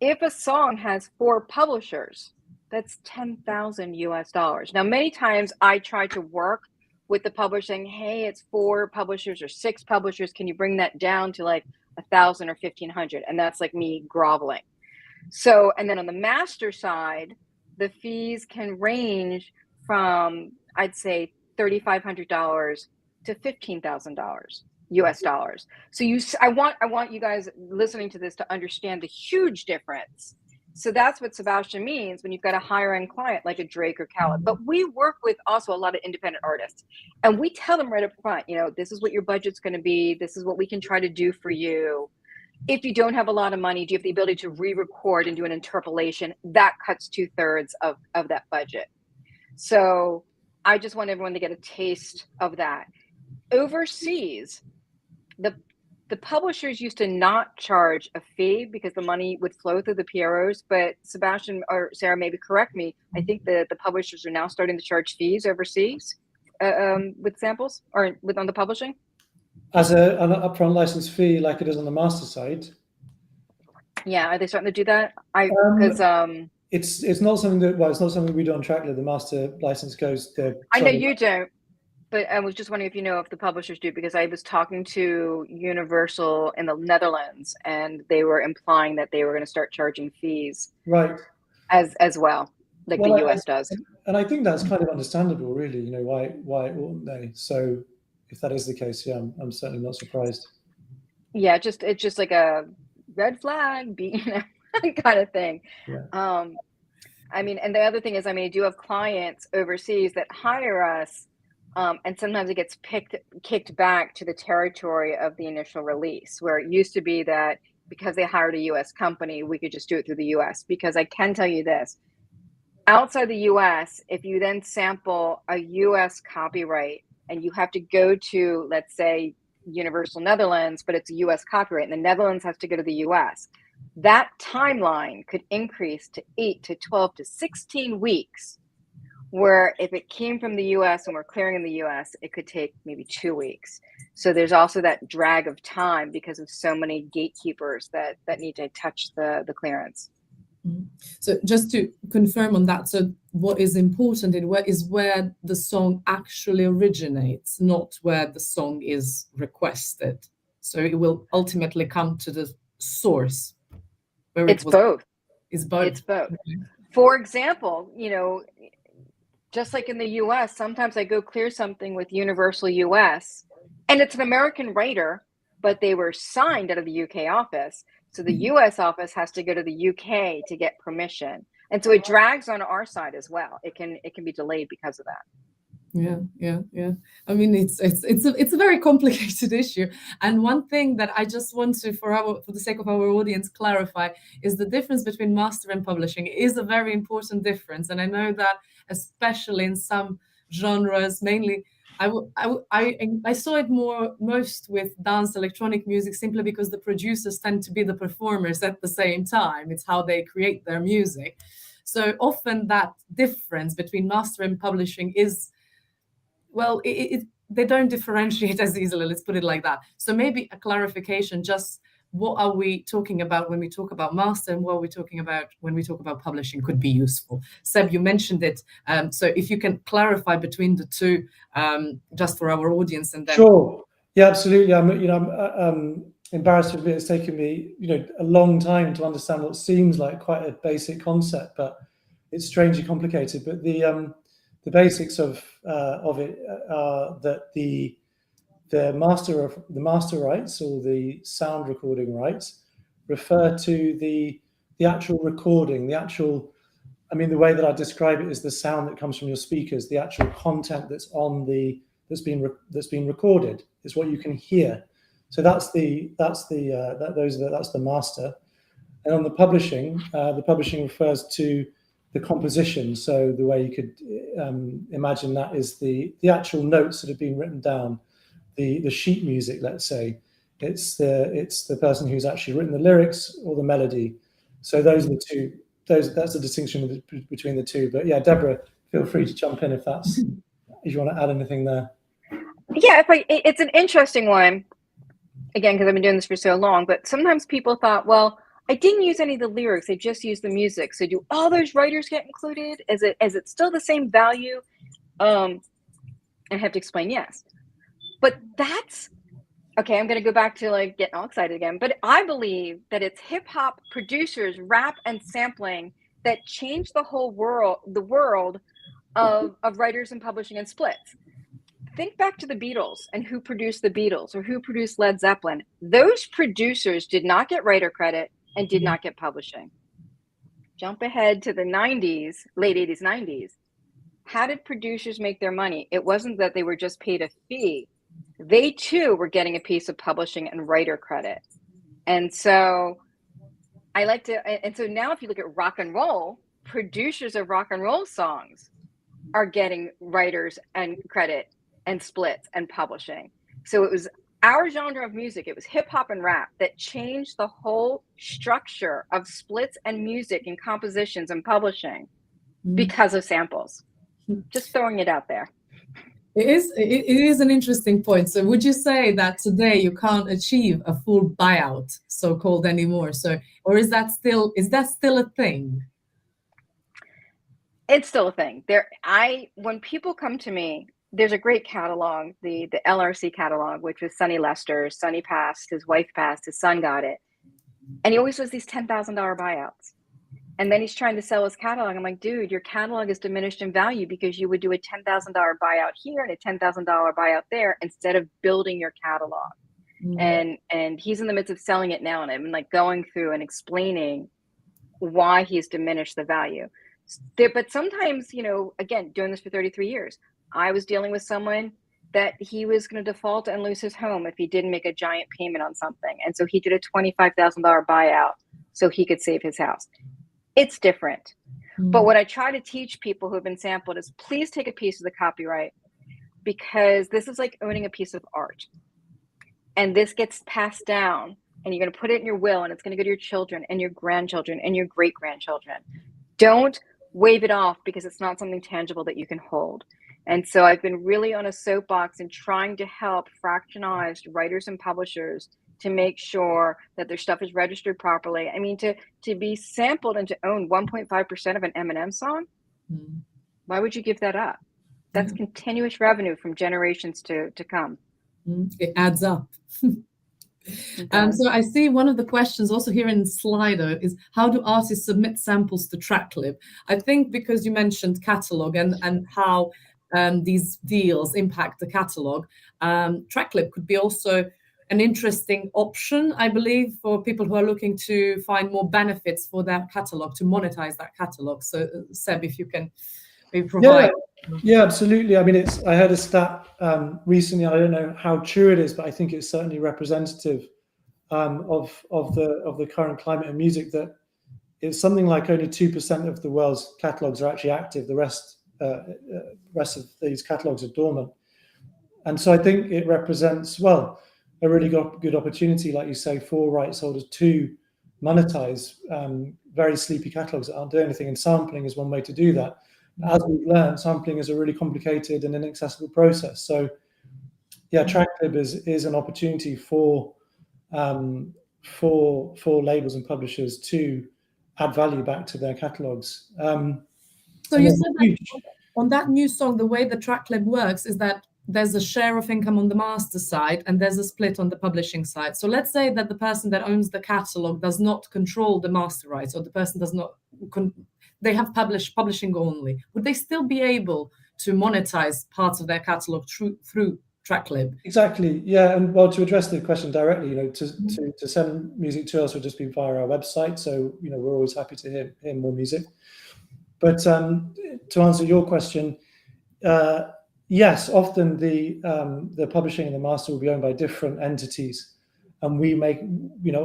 If a song has 4 publishers, that's $10,000 US. Now, many times I try to work with the publishing, hey, it's 4 publishers or 6 publishers. Can you bring that down to like 1,000 or 1,500? And that's like me groveling. So, and then on the master side, the fees can range from, I'd say, $3,500 to $15,000 US. So I want you guys listening to this to understand the huge difference. So that's what Sebastian means when you've got a higher end client like a Drake or Khaled. But we work with also a lot of independent artists, and we tell them right up front, this is what your budget's going to be. This is what we can try to do for you. If you don't have a lot of money, do you have the ability to re-record and do an interpolation? That cuts 2/3 of that budget. So I just want everyone to get a taste of that. Overseas, the publishers used to not charge a fee because the money would flow through the PROs, but Sebastian or Sarah, maybe correct me, I think the publishers are now starting to charge fees overseas with samples or on the publishing? As an upfront license fee, like it is on the master side. Yeah, are they starting to do that? It's not something it's not something we do on TrackLib. The master license goes there. I know you don't. But I was just wondering if you know if the publishers do, because I was talking to Universal in the Netherlands, and they were implying that they were going to start charging fees, right, as well, like the US does. And I think that's kind of understandable, really. Why wouldn't they? So if that is the case, yeah, I'm certainly not surprised. Yeah, it's just like a red flag, kind of thing. Yeah. I mean, and the other thing is, I do have clients overseas that hire us. And sometimes it gets kicked back to the territory of the initial release, where it used to be that because they hired a US company, we could just do it through the US. Because I can tell you this, outside the US, if you then sample a US copyright and you have to go to, let's say, Universal Netherlands, but it's a US copyright and the Netherlands has to go to the US, that timeline could increase to 8 to 12 to 16 weeks. Where if it came from the US and we're clearing in the US, it could take maybe 2 weeks. So there's also that drag of time because of so many gatekeepers that need to touch the clearance. So just to confirm on that, so what is important is where the song actually originates, not where the song is requested. So it will ultimately come to the source. It's both. It's both. It's both. For example, just like in the US, sometimes I go clear something with Universal US, and it's an American writer, but they were signed out of the UK office. So the US office has to go to the UK to get permission. And so it drags on our side as well. It can be delayed because of that. Yeah. I mean, it's a very complicated issue. And one thing that I just want to, for the sake of our audience, clarify is the difference between master and publishing is a very important difference. And I know that especially in some genres, mainly, I saw it most with dance electronic music, simply because the producers tend to be the performers at the same time. It's how they create their music. So often that difference between master and publishing is, well, they don't differentiate as easily, let's put it like that. So maybe a clarification, just what are we talking about when we talk about master, and what are we talking about when we talk about publishing could be useful. Seb, you mentioned it. So if you can clarify between the two, just for our audience, and then. Sure. Yeah, absolutely. I'm embarrassed to admit it's taken me, a long time to understand what seems like quite a basic concept, but it's strangely complicated. But the basics of it are that the master rights, or the sound recording rights, refer to the actual recording, the way that I describe it is the sound that comes from your speakers, the actual content that's been recorded is what you can hear. So that's the master. And on the publishing refers to the composition. So the way you could imagine that is the actual notes that have been written down, the sheet music, let's say. It's the person who's actually written the lyrics or the melody. So those are the two. That's the distinction between the two. But yeah, Deborah, feel free to jump in if you want to add anything there. Yeah, it's an interesting one. Again, because I've been doing this for so long, but sometimes people thought, well, I didn't use any of the lyrics, I just used the music. So do all those writers get included? Is it still the same value? I have to explain, yes. But that's, okay, I'm going to go back to like getting all excited again. But I believe that it's hip hop producers, rap and sampling that changed the whole world of writers and publishing and splits. Think back to the Beatles and who produced the Beatles or who produced Led Zeppelin. Those producers did not get writer credit and did not get publishing. Jump ahead to the 90s, late 80s, 90s. How did producers make their money? It wasn't that they were just paid a fee. They too were getting a piece of publishing and writer credit. And so so now if you look at rock and roll, producers of rock and roll songs are getting writers and credit and splits and publishing. So it was our genre of music, it was hip hop and rap that changed the whole structure of splits and music and compositions and publishing because of samples. Just throwing it out there. It is an interesting point. So would you say that today you can't achieve a full buyout, so-called, anymore? So, or is that still a thing? It's still a thing. When people come to me, there's a great catalog, the LRC catalog, which was Sonny Lester's. Sonny passed, his wife passed, his son got it. And he always does these $10,000 buyouts. And then he's trying to sell his catalog. I'm like, dude, your catalog is diminished in value because you would do a $10,000 buyout here and a $10,000 buyout there instead of building your catalog. And he's in the midst of selling it now. And I'm like going through and explaining why he's diminished the value. But sometimes, again, doing this for 33 years, I was dealing with someone that he was going to default and lose his home if he didn't make a giant payment on something. And so he did a $25,000 buyout so he could save his house. It's different. But what I try to teach people who have been sampled is please take a piece of the copyright, because this is like owning a piece of art. And this gets passed down and you're going to put it in your will, and it's going to go to your children and your grandchildren and your great-grandchildren. Don't wave it off because it's not something tangible that you can hold. And so I've been really on a soapbox and trying to help fractionized writers and publishers to make sure that their stuff is registered properly. I mean, to be sampled and to own 1.5% of an Eminem song, why would you give that up? That's continuous revenue from generations to come. It adds up. So I see one of the questions also here in Slido is, how do artists submit samples to Tracklib? I think because you mentioned catalog and how these deals impact the catalog, Tracklib could be also an interesting option, I believe, for people who are looking to find more benefits for their catalog, to monetize that catalog. So Seb, if you can maybe provide. Yeah, absolutely. I mean, I heard a stat recently. I don't know how true it is, but I think it's certainly representative of the current climate in music, that it's something like only 2% of the world's catalogs are actually active. The rest of these catalogs are dormant. And so I think it represents, well, a really good opportunity, like you say, for rights holders to monetize very sleepy catalogs that aren't doing anything. And sampling is one way to do that. As we've learned, sampling is a really complicated and inaccessible process. So yeah, TrackLib is an opportunity for labels and publishers to add value back to their catalogs. So you said that on that new song, the way the TrackLib works is that there's a share of income on the master side and there's a split on the publishing side. So let's say that the person that owns the catalog does not control the master rights, or the person does not, they have publishing only. Would they still be able to monetize parts of their catalog through TrackLib? Exactly, yeah. And well, to address the question directly, to send music to us would just be via our website. So we're always happy to hear more music. But to answer your question, yes, often the publishing and the master will be owned by different entities, and we make,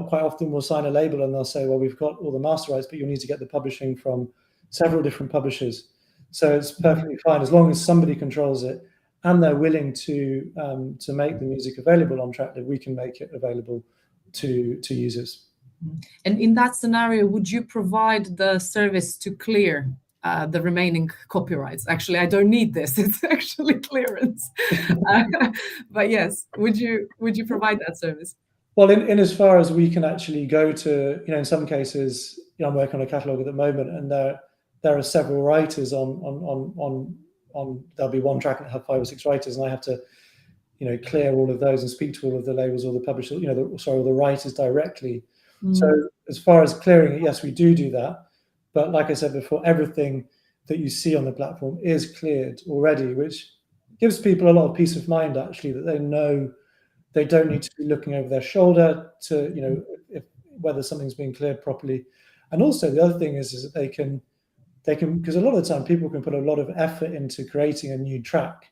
quite often we'll sign a label and they'll say, well, we've got all the master rights, but you'll need to get the publishing from several different publishers. So it's perfectly fine as long as somebody controls it and they're willing to make the music available on TrackLib. We can make it available to users. And in that scenario, would you provide the service to clear the remaining copyrights? Actually, I don't need this. It's actually clearance. But yes, would you provide that service? Well, in as far as we can actually go to, in some cases, I'm working on a catalogue at the moment, and there are several writers on. There'll be one track that have 5 or 6 writers, and I have to, clear all of those and speak to all of the labels or the publishers, the writers directly. So as far as clearing it, yes, we do that. But like I said before, everything that you see on the platform is cleared already, which gives people a lot of peace of mind, actually, that they know they don't need to be looking over their shoulder to, whether something's being cleared properly. And also the other thing is that they can, because a lot of the time people can put a lot of effort into creating a new track,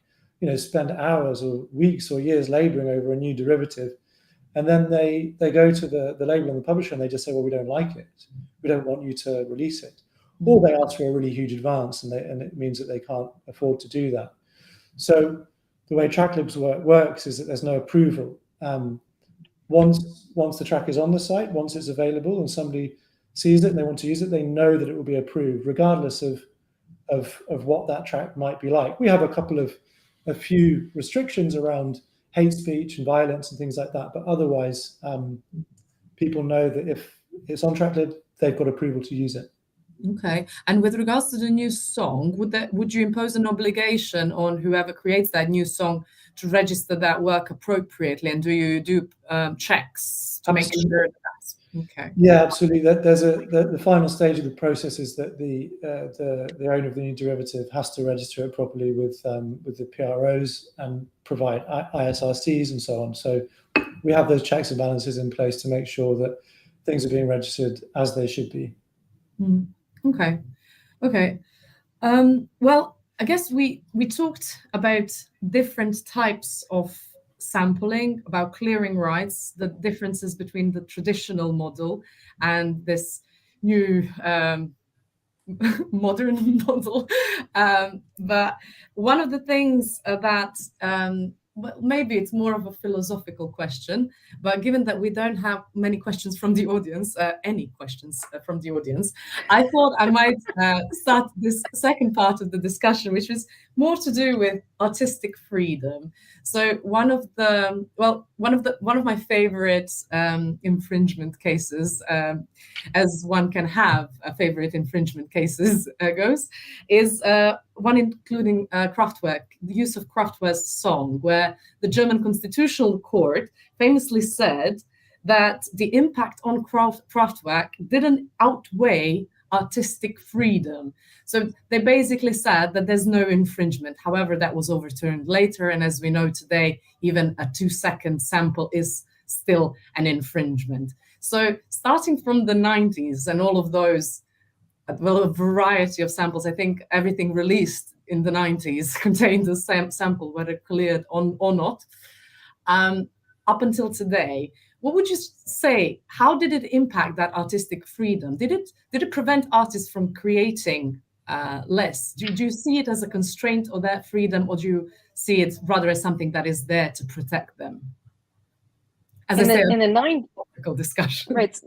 spend hours or weeks or years laboring over a new derivative. And then they go to the label and the publisher and they just say, well, we don't like it. We don't want you to release it. Or they ask for a really huge advance, and it means that they can't afford to do that. So the way TrackLib's works is that there's no approval. Once the track is on the site, once it's available and somebody sees it and they want to use it, they know that it will be approved, regardless of what that track might be like. We have a few restrictions around hate speech and violence and things like that, but otherwise, people know that if it's on TrackLib, they've got approval to use it. Okay. And with regards to the new song, would you impose an obligation on whoever creates that new song to register that work appropriately? And do you do checks to make sure that's okay? Yeah, absolutely. The final stage of the process is that the owner of the new derivative has to register it properly with the PROs and provide ISRCs and so on. So we have those checks and balances in place to make sure that things are being registered as they should be. Okay. Well, I guess we talked about different types of sampling, about clearing rights, the differences between the traditional model and this new modern model. But one of the things that well, maybe it's more of a philosophical question, but given that we don't have many questions from the audience, any questions from the audience, I thought I might start this second part of the discussion, which is more to do with artistic freedom. So one of my favorite infringement cases, as one can have a favorite infringement cases goes, is one including Kraftwerk, the use of Kraftwerk's song, where the German Constitutional Court famously said that the impact on Kraftwerk didn't outweigh artistic freedom. So they basically said that there's no infringement. However, that was overturned later. And as we know today, even a 2-second sample is still an infringement. So starting from the 90s and all of those, well, a variety of samples, I think everything released in the 90s contained a sample, whether cleared or not. Up until today, what would you say? How did it impact that artistic freedom? Did it prevent artists from creating less? Do you see it as a constraint of their freedom, or do you see it rather as something that is there to protect them? As in I say, in the 90s, discussion. right?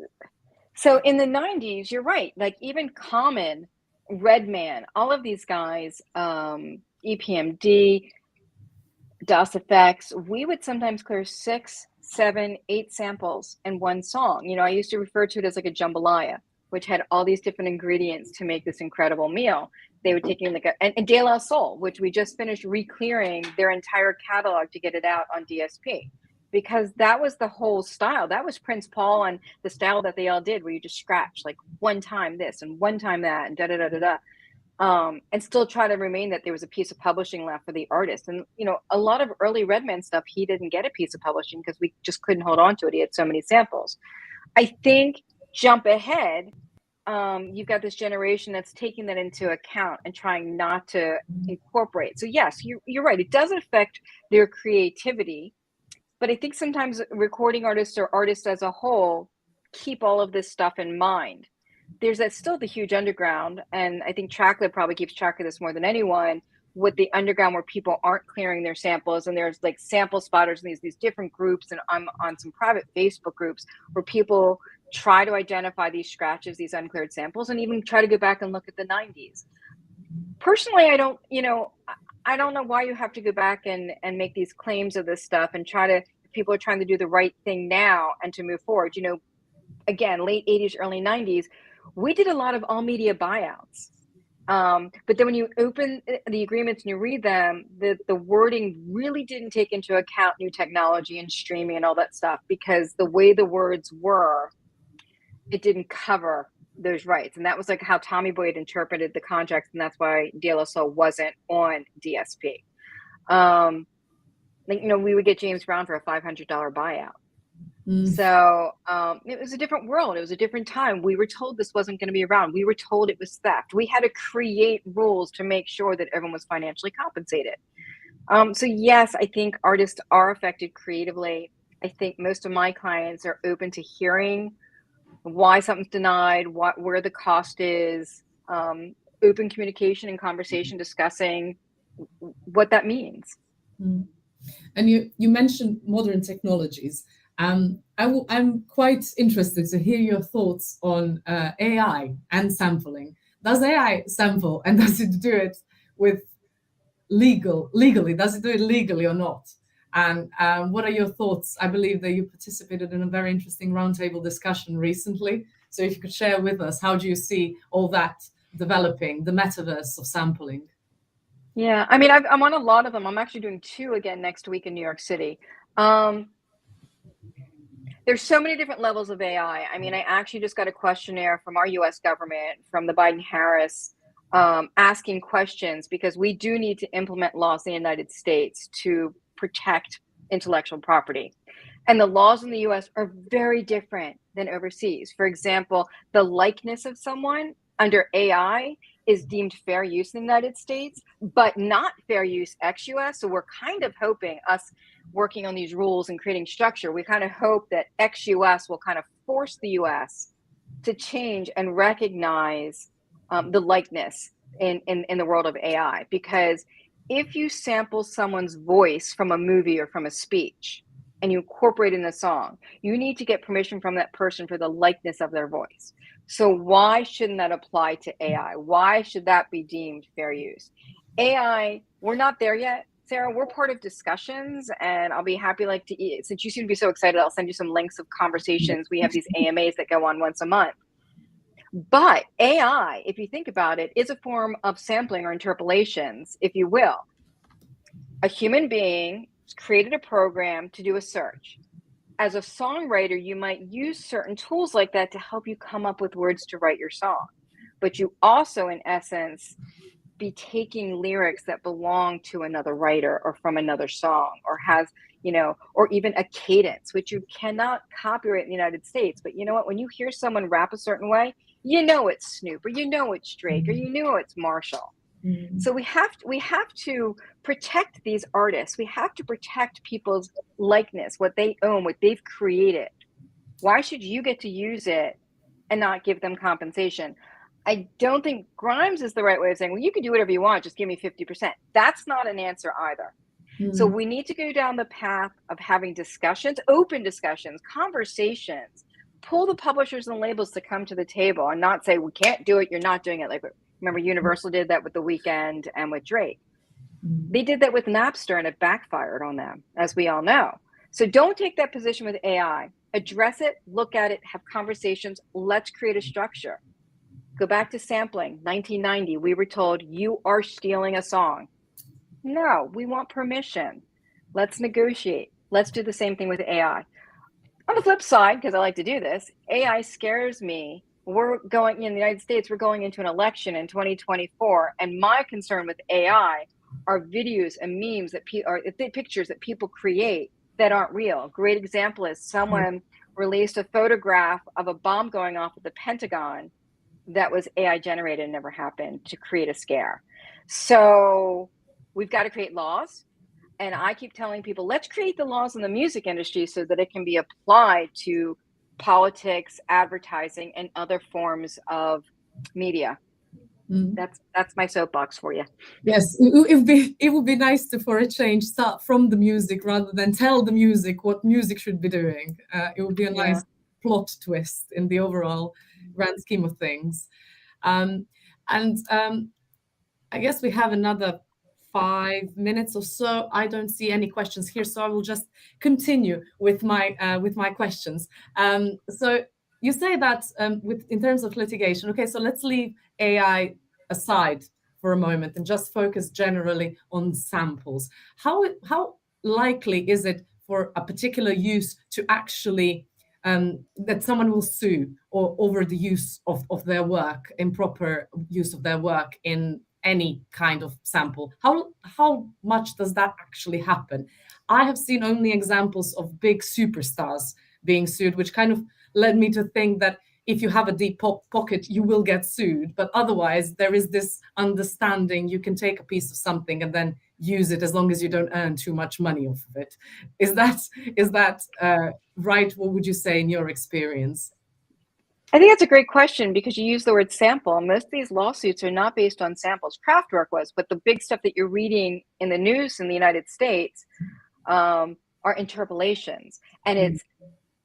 So in the 90s, you're right. Like even Common, Redman, all of these guys, EPMD, DOS Effects, we would sometimes clear 6, 7, 8 samples in one song. You know, I used to refer to it as like a jambalaya, which had all these different ingredients to make this incredible meal. They would take in like and De La Soul, which we just finished re-clearing their entire catalog to get it out on DSP, because that was the whole style. That was Prince Paul and the style that they all did, where you just scratch like one time this and one time that and da da da da da. And still try to remain that there was a piece of publishing left for the artist. And, you know, a lot of early Redman stuff, he didn't get a piece of publishing because we just couldn't hold on to it. He had so many samples. I think jump ahead, you've got this generation that's taking that into account and trying not to incorporate. So yes, you're right. It does affect their creativity, but I think sometimes recording artists or artists as a whole keep all of this stuff in mind. There's still the huge underground, and I think Tracklet probably keeps track of this more than anyone, with the underground where people aren't clearing their samples, and there's like sample spotters and these different groups, and I'm on some private Facebook groups where people try to identify these scratches, these uncleared samples, and even try to go back and look at the 90s. Personally, I don't know why you have to go back and make these claims of this stuff and try to, if people are trying to do the right thing now and to move forward. You know, again, late 80s, early 90s, we did a lot of all media buyouts. But then when you open the agreements and you read them, the wording really didn't take into account new technology and streaming and all that stuff, because the way the words were, it didn't cover those rights. And that was like how Tommy Boy had interpreted the contracts, and that's why De La Soul wasn't on DSP. Like, you know, we would get James Brown for a $500 buyout. So it was a different world. It was a different time. We were told this wasn't going to be around. We were told it was theft. We had to create rules to make sure that everyone was financially compensated. So yes, I think artists are affected creatively. I think most of my clients are open to hearing why something's denied, where the cost is, open communication and conversation discussing what that means. And you mentioned modern technologies. I'm quite interested to hear your thoughts on AI and sampling. Does AI sample, and does it do it with legally? Does it do it legally or not? And what are your thoughts? I believe that you participated in a very interesting roundtable discussion recently. So if you could share with us, how do you see all that developing, the metaverse of sampling? Yeah, I mean, I'm on a lot of them. I'm actually doing 2 again next week in New York City. There's so many different levels of AI. I mean, I actually just got a questionnaire from our US government, from the Biden-Harris, asking questions, because we do need to implement laws in the United States to protect intellectual property. And the laws in the US are very different than overseas. For example, the likeness of someone under AI is deemed fair use in the United States, but not fair use ex-US. So we're kind of hoping, us working on these rules and creating structure, we kind of hope that ex-US will kind of force the US to change and recognize the likeness in the world of AI. Because if you sample someone's voice from a movie or from a speech and you incorporate it in a song, you need to get permission from that person for the likeness of their voice. So why shouldn't that apply to AI? Why should that be deemed fair use? AI, we're not there yet, Sarah. We're part of discussions, and I'll be happy, like, to, since you seem to be so excited, I'll send you some links of conversations. We have these AMAs that go on once a month. But AI, if you think about it, is a form of sampling or interpolations, if you will. A human being created a program to do a search. As a songwriter, you might use certain tools like that to help you come up with words to write your song. But you also, in essence, be taking lyrics that belong to another writer or from another song, or has, you know, or even a cadence, which you cannot copyright in the United States. But you know what? When you hear someone rap a certain way, you know it's Snoop, or you know it's Drake, or you know it's Marshall. So we have to protect these artists. We have to protect people's likeness, what they own, what they've created. Why should you get to use it and not give them compensation? I don't think Grimes is the right way of saying, well, you can do whatever you want, just give me 50%. That's not an answer either. So we need to go down the path of having discussions, open discussions, conversations, pull the publishers and labels to come to the table and not say, we can't do it, you're not doing it. Like, remember, Universal did that with The Weeknd and with Drake. They did that with Napster and it backfired on them, as we all know. So don't take that position with AI. Address it, look at it, have conversations. Let's create a structure. Go back to sampling. 1990, we were told, you are stealing a song. No, we want permission. Let's negotiate. Let's do the same thing with AI. On the flip side, because I like to do this, AI scares me. We're going in the United States, we're going into an election in 2024. And my concern with AI are videos and memes that pictures that people create that aren't real. Great example is someone released a photograph of a bomb going off at the Pentagon that was AI generated and never happened to create a scare. So we've got to create laws. And I keep telling people, let's create the laws in the music industry so that it can be applied to politics, advertising, and other forms of media. That's my soapbox for you. Yes, it would be nice to, for a change, start from the music rather than tell the music what music should be doing. It would be a nice plot twist in the overall grand scheme of things. I guess we have another 5 minutes or so. I don't see any questions here, so I will just continue with my questions. So you say that in terms of litigation, okay, so let's leave AI aside for a moment and just focus generally on samples. How likely is it for a particular use to actually that someone will sue or over the use of their work, improper use of their work in any kind of sample? How much does that actually happen? I have seen only examples of big superstars being sued, which kind of led me to think that if you have a deep pocket, you will get sued. But otherwise, there is this understanding you can take a piece of something and then use it as long as you don't earn too much money off of it. Is that right? What would you say in your experience? I think that's a great question because you use the word sample. Most of these lawsuits are not based on samples. Kraftwerk was, but the big stuff that you're reading in the news in the United States are interpolations. And it's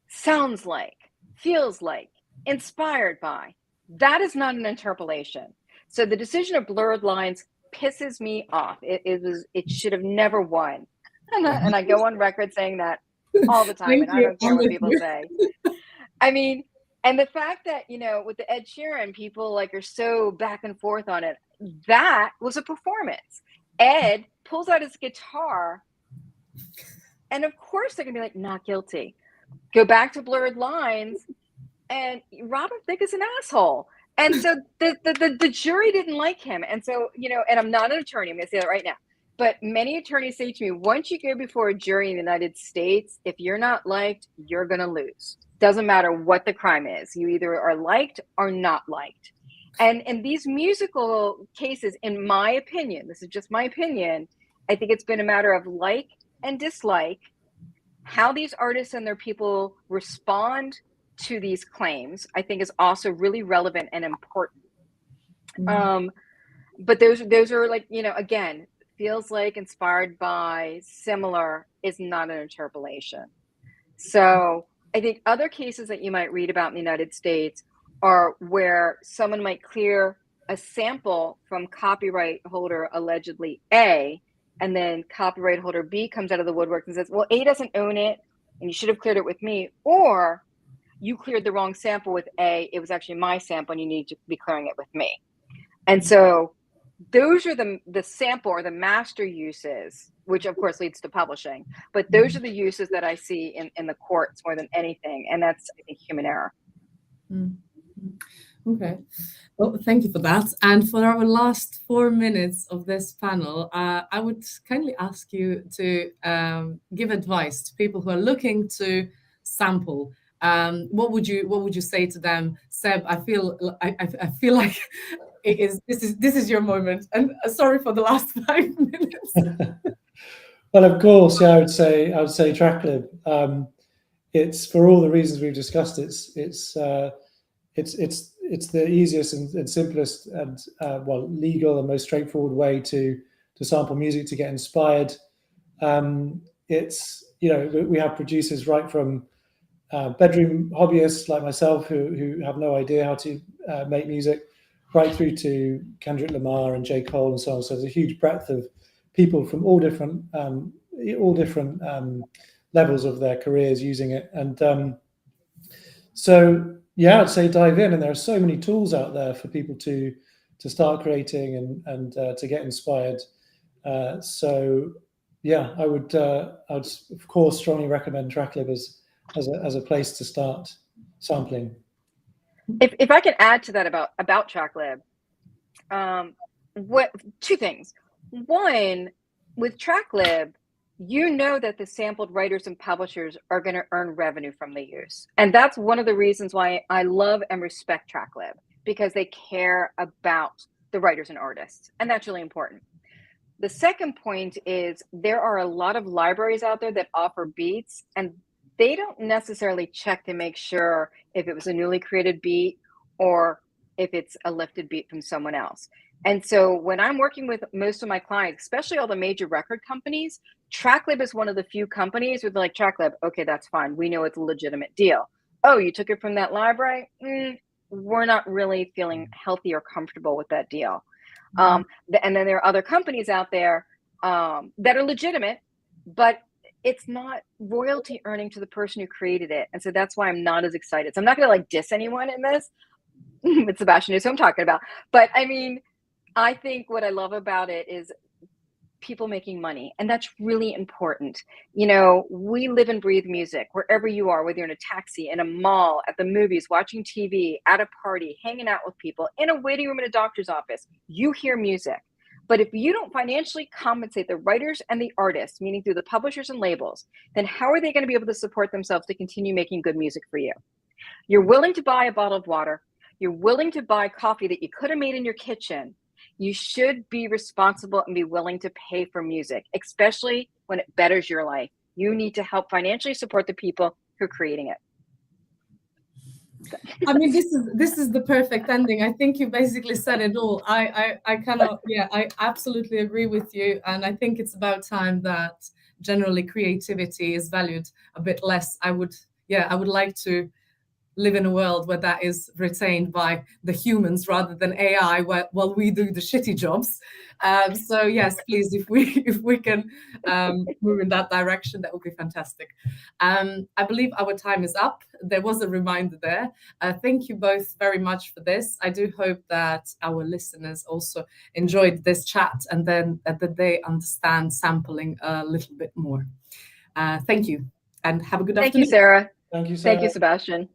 sounds like, feels like, inspired by. That is not an interpolation. So the decision of Blurred Lines pisses me off. It should have never won. And I go on record saying that all the time, and I don't care what people say. I mean, and the fact that, with the Ed Sheeran, people are so back and forth on it, that was a performance. Ed pulls out his guitar, and of course they're gonna be like, not guilty. Go back to Blurred Lines, and Robin Thicke is an asshole. And so the jury didn't like him. And so, and I'm not an attorney, I'm gonna say that right now. But many attorneys say to me, once you go before a jury in the United States, if you're not liked, you're gonna lose. Doesn't matter what the crime is. You either are liked or not liked. And in these musical cases, in my opinion, this is just my opinion, I think it's been a matter of like and dislike. How these artists and their people respond to these claims, I think is also really relevant and important. But those are again, feels like, inspired by, similar is not an interpolation. So I think other cases that you might read about in the United States are where someone might clear a sample from copyright holder allegedly A, and then copyright holder B comes out of the woodwork and says, well, A doesn't own it, and you should have cleared it with me, or you cleared the wrong sample with A, it was actually my sample, and you need to be clearing it with me. And so those are the sample or the master uses, which of course leads to publishing. But those are the uses that I see in the courts more than anything. And that's, I think, human error. Okay. Well, thank you for that. And for our last 4 minutes of this panel, I would kindly ask you to give advice to people who are looking to sample. What would you say to them? Seb, I feel like this is your moment. And sorry for the last 5 minutes. Well, of course, yeah, I would say TrackLib. It's for all the reasons we've discussed. It's the easiest and simplest and legal and most straightforward way to sample music, to get inspired. It's, we have producers right from bedroom hobbyists like myself who have no idea how to make music, right through to Kendrick Lamar and J. Cole and so on. So there's a huge breadth of people from all different levels of their careers using it. And so, yeah, I'd say dive in. And there are so many tools out there for people to start creating and to get inspired. So, yeah, I would of course strongly recommend TrackLib as a place to start sampling. If I can add to that about TrackLib, two things. One, with TrackLib, that the sampled writers and publishers are going to earn revenue from the use. And that's one of the reasons why I love and respect TrackLib, because they care about the writers and artists. And that's really important. The second point is there are a lot of libraries out there that offer beats, and they don't necessarily check to make sure if it was a newly created beat or if it's a lifted beat from someone else. And so when I'm working with most of my clients, especially all the major record companies, TrackLib is one of the few companies where they're like, TrackLib, okay, that's fine. We know it's a legitimate deal. Oh, you took it from that library? We're not really feeling healthy or comfortable with that deal. And then there are other companies out there that are legitimate, but it's not royalty earning to the person who created it. And so that's why I'm not as excited. So I'm not going to diss anyone in this. It's Sebastian knows who I'm talking about. But I mean, I think what I love about it is people making money. And that's really important. We live and breathe music wherever you are, whether you're in a taxi, in a mall, at the movies, watching TV, at a party, hanging out with people, in a waiting room in a doctor's office. You hear music. But if you don't financially compensate the writers and the artists, meaning through the publishers and labels, then how are they going to be able to support themselves to continue making good music for you? You're willing to buy a bottle of water. You're willing to buy coffee that you could have made in your kitchen. You should be responsible and be willing to pay for music, especially when it betters your life. You need to help financially support the people who are creating it. I mean, this is the perfect ending. I think you basically said it all. I absolutely agree with you. And I think it's about time that generally creativity is valued a bit less. I would like to live in a world where that is retained by the humans rather than AI, while we do the shitty jobs. So yes, please, if we can move in that direction, that would be fantastic. I believe our time is up. There was a reminder there. Thank you both very much for this. I do hope that our listeners also enjoyed this chat and then that they understand sampling a little bit more. Thank you and have a good afternoon. Thank you, Sarah. Thank you, Sarah. Thank you, Sebastian.